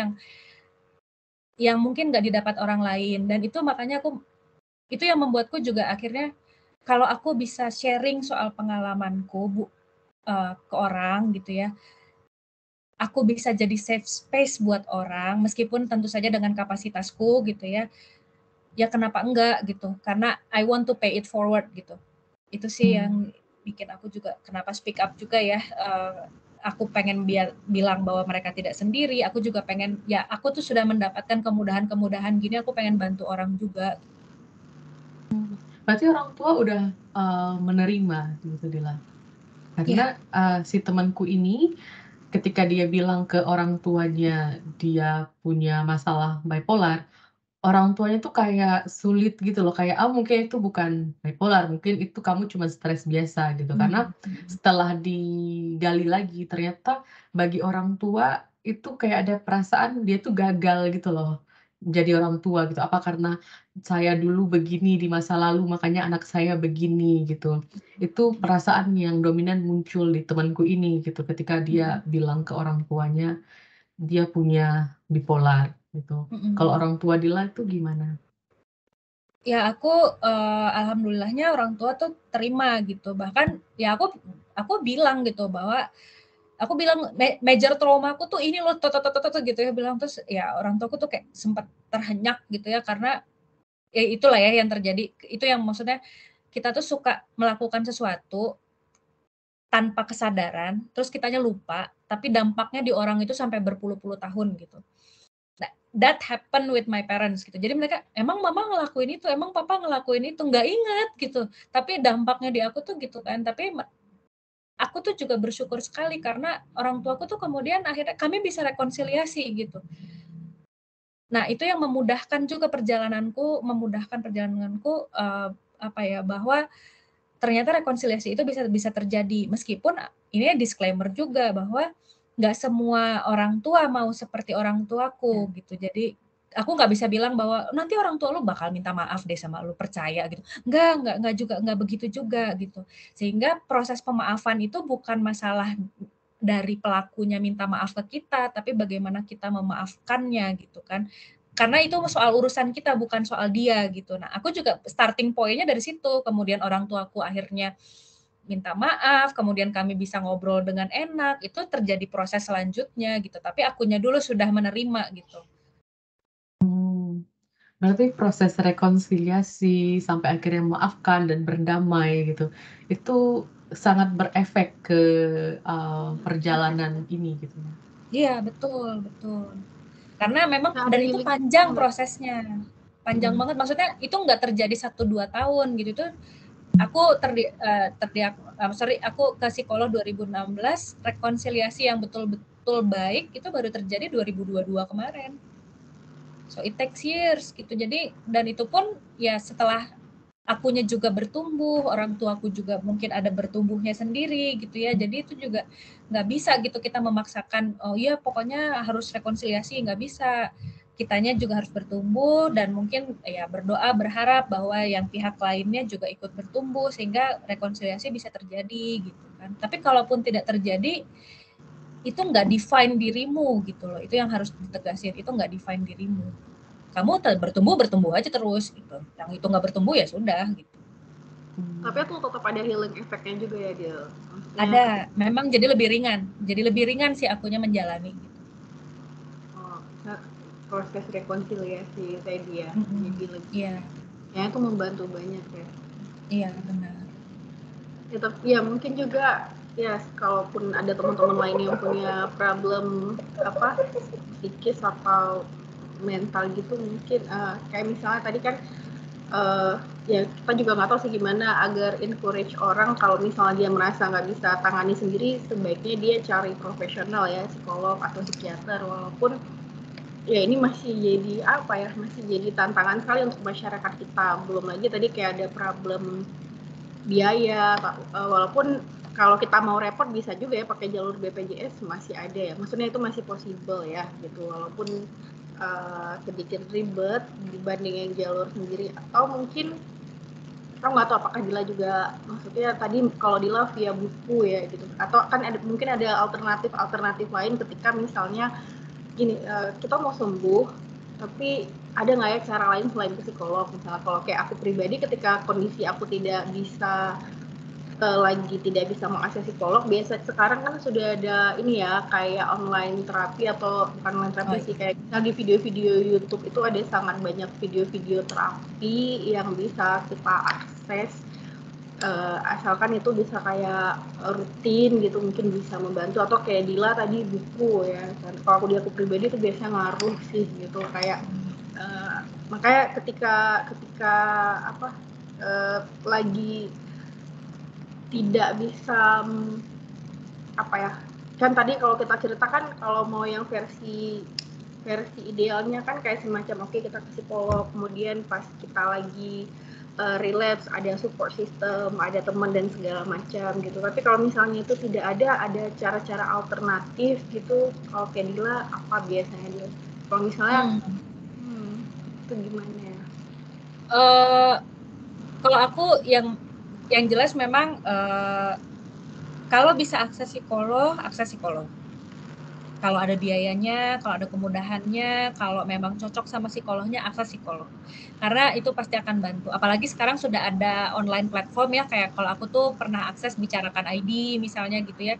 yang mungkin nggak didapat orang lain dan itu makanya itu yang membuatku juga akhirnya kalau aku bisa sharing soal pengalamanku ke orang gitu ya, aku bisa jadi safe space buat orang meskipun tentu saja dengan kapasitasku gitu ya, ya kenapa enggak gitu, karena I want to pay it forward gitu. Itu sih mmm, yang bikin aku juga kenapa speak up juga ya, aku pengen bilang bahwa mereka tidak sendiri, aku juga pengen ya aku tuh sudah mendapatkan kemudahan-kemudahan gini, aku pengen bantu orang juga. berarti orang tua udah, menerima gitu Dila? Iya, Karena, si temanku ini ketika dia bilang ke orang tuanya dia punya masalah bipolar, orang tuanya tuh kayak sulit gitu loh, kayak, "Ah, mungkin itu bukan bipolar, mungkin itu kamu cuma stres biasa," gitu. Karena mhm, mhm, setelah digali lagi, ternyata bagi orang tua itu kayak ada perasaan dia tuh gagal gitu loh, jadi orang tua gitu. Apa karena saya dulu begini di masa lalu, makanya anak saya begini gitu. Itu perasaan yang dominan muncul di temanku ini gitu, ketika dia mhm, bilang ke orang tuanya dia punya bipolar gitu. Kalau mhm. orang tua Dila itu gimana? Ya aku, alhamdulillahnya orang tua tuh terima gitu, bahkan ya aku bilang gitu bahwa aku bilang major traumaku tuh ini loh gitu ya bilang, terus ya orang tuaku tuh kayak sempat terhenyak gitu ya karena ya itulah ya yang terjadi, itu yang maksudnya kita tuh suka melakukan sesuatu tanpa kesadaran, terus kitanya lupa, tapi dampaknya di orang itu sampai berpuluh-puluh tahun gitu. Nah, that happen with my parents gitu. Jadi mereka, "Emang mama ngelakuin itu? Emang papa ngelakuin itu?" Nggak inget gitu, tapi dampaknya di aku tuh gitu kan. Tapi aku tuh juga bersyukur sekali karena orang tuaku tuh kemudian akhirnya kami bisa rekonsiliasi gitu. Nah, itu yang memudahkan perjalananku, apa ya, bahwa ternyata rekonsiliasi itu bisa bisa terjadi. Meskipun ini disclaimer juga bahwa nggak semua orang tua mau seperti orang tuaku gitu. Jadi aku nggak bisa bilang bahwa, "Nanti orang tua lu bakal minta maaf deh sama lu, percaya," gitu. Nggak begitu juga gitu. Sehingga proses pemaafan itu bukan masalah dari pelakunya minta maaf ke kita, tapi bagaimana kita memaafkannya gitu kan. Karena itu soal urusan kita, bukan soal dia gitu. Nah, aku juga starting point-nya dari situ, kemudian orang tuaku akhirnya minta maaf, kemudian kami bisa ngobrol dengan enak, itu terjadi proses selanjutnya gitu, tapi akunya dulu sudah menerima gitu. Mmm. Berarti proses rekonsiliasi sampai akhirnya memaafkan dan berdamai gitu, itu sangat berefek ke, perjalanan ini gitu ya? Iya, betul betul. Karena memang Nah, ada dan itu healing panjang nggak? prosesnya, panjang Mhm. banget. Maksudnya itu nggak terjadi 1-2 tahun gitu, itu aku aku ke psikolog 2016, rekonsiliasi yang betul-betul baik itu baru terjadi 2022 kemarin. So it takes years gitu. Jadi dan itu pun ya setelah akunya juga bertumbuh, orang tuaku juga mungkin ada bertumbuhnya sendiri gitu ya. Jadi itu juga nggak bisa gitu kita memaksakan, oh iya pokoknya harus rekonsiliasi, nggak bisa. Kitanya juga harus bertumbuh dan mungkin ya berdoa berharap bahwa yang pihak lainnya juga ikut bertumbuh sehingga rekonsiliasi bisa terjadi gitu kan. Tapi kalaupun tidak terjadi, itu nggak define dirimu gitu loh. Itu yang harus ditegasin, itu nggak define dirimu. Kamu bertumbuh aja terus gitu. Yang itu nggak bertumbuh ya sudah gitu. Tapi itu tetap ada healing efeknya juga ya dia. Ada, memang jadi lebih ringan sih akunya menjalani gitu. Proses rekonsiliasi tadi ya, jadi lebih, Iya, ya itu membantu banyak ya. iya benar. Ya, tapi ya mungkin juga ya kalaupun ada teman-teman lain yang punya problem apa psikis atau mental gitu mungkin kayak misalnya tadi kan ya kita juga nggak tahu sih gimana agar encourage orang kalau misalnya dia merasa nggak bisa tangani sendiri, sebaiknya dia cari profesional ya, psikolog atau psikiater. Walaupun ya ini masih jadi apa ya, masih jadi tantangan sekali untuk masyarakat kita. Belum lagi tadi kayak ada problem biaya, walaupun kalau kita mau repot bisa juga ya pakai jalur BPJS, masih ada ya. Maksudnya itu masih possible ya gitu, walaupun sedikit ribet dibanding yang jalur sendiri. Atau mungkin aku nggak tahu apakah Dila juga, maksudnya tadi kalau Dila via buku ya gitu, atau kan mungkin ada alternatif lain ketika misalnya gini, kita mau sembuh tapi ada nggak ya cara lain selain ke psikolog. Misalnya kalau kayak aku pribadi ketika kondisi aku tidak bisa lagi tidak bisa mengakses psikolog, biasa sekarang kan sudah ada ini ya kayak online terapi, atau bukan online terapi sih, kayak di video-video YouTube itu ada sangat banyak video-video terapi yang bisa kita akses, asalkan itu bisa kayak rutin gitu, mungkin bisa membantu. Atau kayak Dila tadi buku ya, kalau aku pribadi itu biasanya ngaruh sih gitu, kayak makanya ketika apa lagi tidak bisa apa ya, kan tadi kalau kita ceritakan kalau mau yang versi idealnya kan kayak semacam oke, kita ke psikolog, kemudian pas kita lagi relapse ada support system, ada teman dan segala macam gitu. Tapi kalau misalnya itu tidak ada cara-cara alternatif gitu, kalau kayak Dila apa biasanya dia kalau misalnya itu gimana ya? Kalau aku yang jelas memang kalau bisa akses psikolog. Kalau ada biayanya, kalau ada kemudahannya, kalau memang cocok sama psikolognya, akses psikolog. Karena itu pasti akan bantu. Apalagi sekarang sudah ada online platform ya, kayak kalau aku tuh pernah akses Bicarakan ID misalnya gitu ya.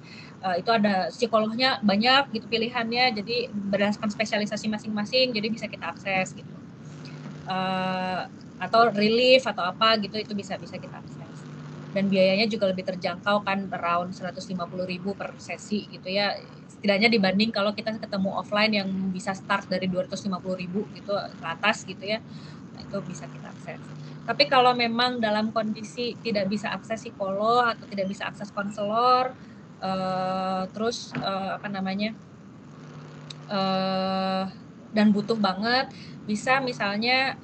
Itu ada psikolognya banyak gitu pilihannya, jadi berdasarkan spesialisasi masing-masing, jadi bisa kita akses gitu. Atau relief atau apa gitu, itu bisa kita akses. Dan biayanya juga lebih terjangkau kan, around 150.000 per sesi gitu ya. Setidaknya dibanding kalau kita ketemu offline yang bisa start dari 250.000 gitu ke atas gitu ya. Nah, itu bisa kita akses. Tapi kalau memang dalam kondisi tidak bisa akses psikolog atau tidak bisa akses konselor, terus dan butuh banget, bisa misalnya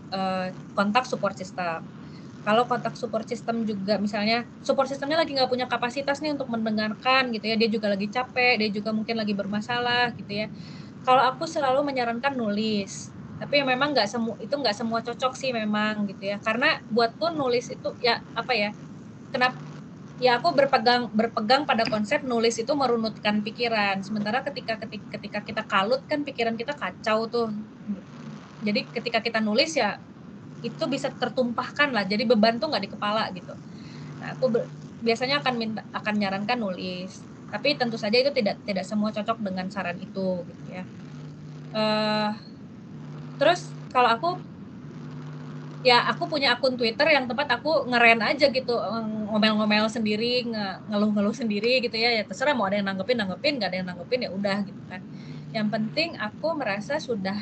kontak support system. Kalau kontak support system juga misalnya support systemnya lagi nggak punya kapasitas nih untuk mendengarkan gitu ya, dia juga lagi capek, dia juga mungkin lagi bermasalah gitu ya. Kalau aku selalu menyarankan nulis, tapi memang itu nggak semua cocok sih memang gitu ya, karena buatku nulis itu ya apa ya, ya aku berpegang pada konsep nulis itu merunutkan pikiran, sementara ketika kita kalut kan pikiran kita kacau tuh. Jadi ketika kita nulis ya itu bisa tertumpahkan lah, jadi beban tuh nggak di kepala gitu. Nah, aku biasanya akan nyarankan nulis, tapi tentu saja itu tidak semua cocok dengan saran itu gitu ya. Terus kalau aku ya aku punya akun Twitter yang tempat aku ngeren aja gitu, ngomel-ngomel sendiri, ngeluh-ngeluh sendiri gitu ya. Ya terserah mau ada yang nanggepin, nggak ada yang nanggepin ya udah gitu kan. Yang penting aku merasa sudah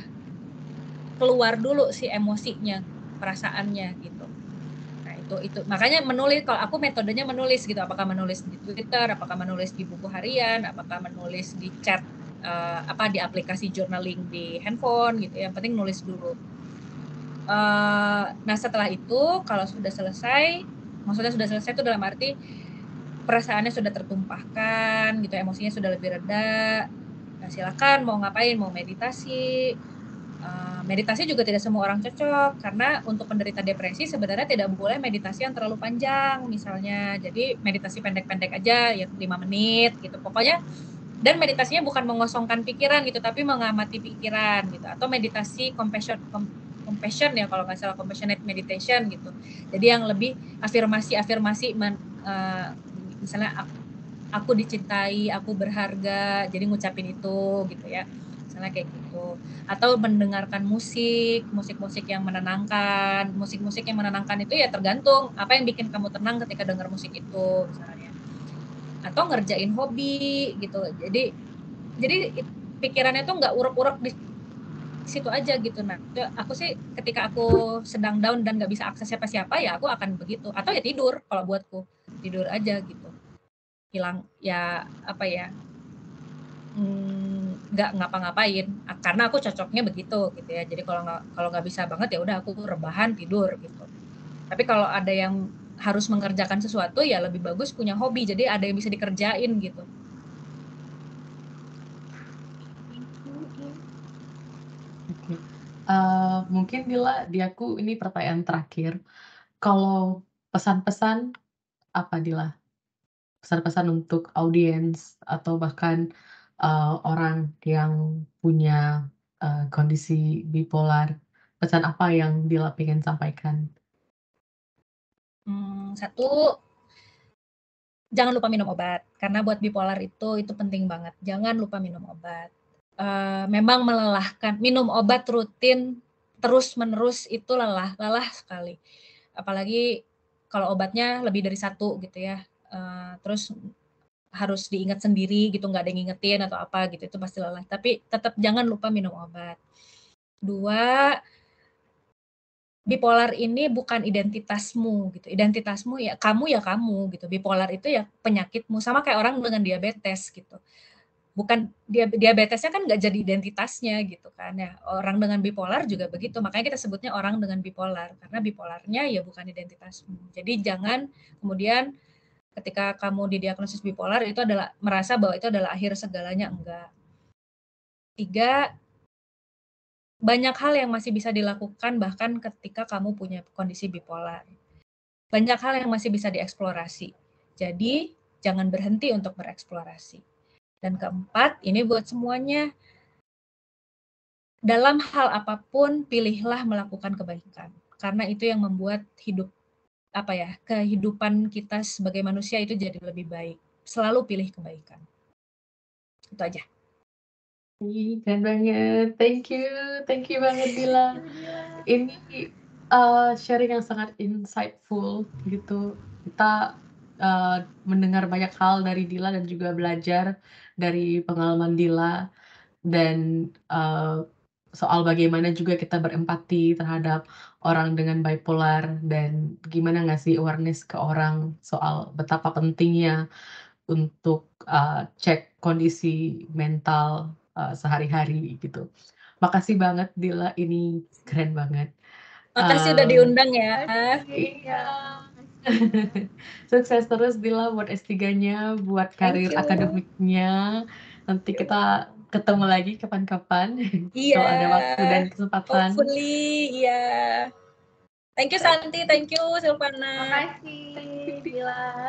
keluar dulu si emosinya, perasaannya gitu. Nah, itu makanya menulis, kalau aku metodenya menulis gitu, apakah menulis di Twitter, apakah menulis di buku harian, apakah menulis di chat di aplikasi journaling di handphone gitu. Yang penting nulis dulu. Nah setelah itu kalau sudah selesai, maksudnya sudah selesai itu dalam arti perasaannya sudah tertumpahkan gitu, emosinya sudah lebih reda. Nah, silakan mau ngapain, mau meditasi. Meditasi juga tidak semua orang cocok, karena untuk penderita depresi sebenarnya tidak boleh meditasi yang terlalu panjang misalnya. Jadi meditasi pendek-pendek aja ya 5 menit gitu. Pokoknya, dan meditasinya bukan mengosongkan pikiran gitu, tapi mengamati pikiran gitu. Atau meditasi compassion ya, kalau nggak salah, compassionate meditation gitu. Jadi yang lebih afirmasi misalnya aku dicintai, aku berharga, jadi ngucapin itu gitu ya, misalnya kayak gitu. Atau mendengarkan musik yang menenangkan. Musik yang menenangkan itu ya tergantung apa yang bikin kamu tenang ketika dengar musik itu misalnya. Atau ngerjain hobi gitu. Jadi pikirannya tuh nggak urek-urek di situ aja gitu. Nah, aku sih ketika aku sedang down dan nggak bisa akses siapa-siapa ya aku akan begitu. Atau ya tidur, kalau buatku tidur aja gitu. Hilang ya apa ya, nggak ngapa-ngapain, karena aku cocoknya begitu gitu ya. Jadi kalau nggak bisa banget ya udah aku rebahan tidur gitu. Tapi kalau ada yang harus mengerjakan sesuatu ya lebih bagus punya hobi, jadi ada yang bisa dikerjain gitu. Oke. Mungkin Dila, di aku ini pertanyaan terakhir. Kalau pesan-pesan apa Dila? Pesan-pesan untuk audiens atau bahkan, orang yang punya, kondisi bipolar, pesan apa yang Dila pengen sampaikan? Satu, jangan lupa minum obat, karena buat bipolar itu penting banget. Jangan lupa minum obat. Memang melelahkan, minum obat rutin terus-menerus itu lelah sekali. Apalagi kalau obatnya lebih dari 1 gitu ya. Terus harus diingat sendiri gitu, nggak ada yang ngingetin atau apa gitu, itu pasti lelah. Tapi tetap jangan lupa minum obat. 2, bipolar ini bukan identitasmu gitu. Identitasmu ya kamu gitu. Bipolar itu ya penyakitmu, sama kayak orang dengan diabetes gitu. Bukan diabetesnya kan nggak jadi identitasnya gitu kan ya. Orang dengan bipolar juga begitu. Makanya kita sebutnya orang dengan bipolar, karena bipolarnya ya bukan identitasmu. Jadi jangan kemudian ketika kamu didiagnosis bipolar itu adalah merasa bahwa itu adalah akhir segalanya, enggak. 3, banyak hal yang masih bisa dilakukan bahkan ketika kamu punya kondisi bipolar. Banyak hal yang masih bisa dieksplorasi. Jadi, jangan berhenti untuk bereksplorasi. Dan keempat, ini buat semuanya, dalam hal apapun pilihlah melakukan kebaikan. Karena itu yang membuat kehidupan kita sebagai manusia itu jadi lebih baik. Selalu pilih kebaikan. Itu aja. Keren banget, thank you banget Dila. Ini, sharing yang sangat insightful gitu. Kita, mendengar banyak hal dari Dila dan juga belajar dari pengalaman Dila dan, soal bagaimana juga kita berempati terhadap orang dengan bipolar dan gimana ngasih awareness ke orang soal betapa pentingnya untuk, cek kondisi mental, sehari-hari gitu. Makasih banget Dila, ini keren banget. Makasih udah diundang ya. Iya. Sukses terus Dila buat S3-nya, buat karir Thank you. akademiknya. Nanti kita ketemu lagi kapan-kapan Iya. kalau ada waktu dan kesempatan. Hopefully, iya. Thank you Santi, thank you Silvana. Makasih, Dila.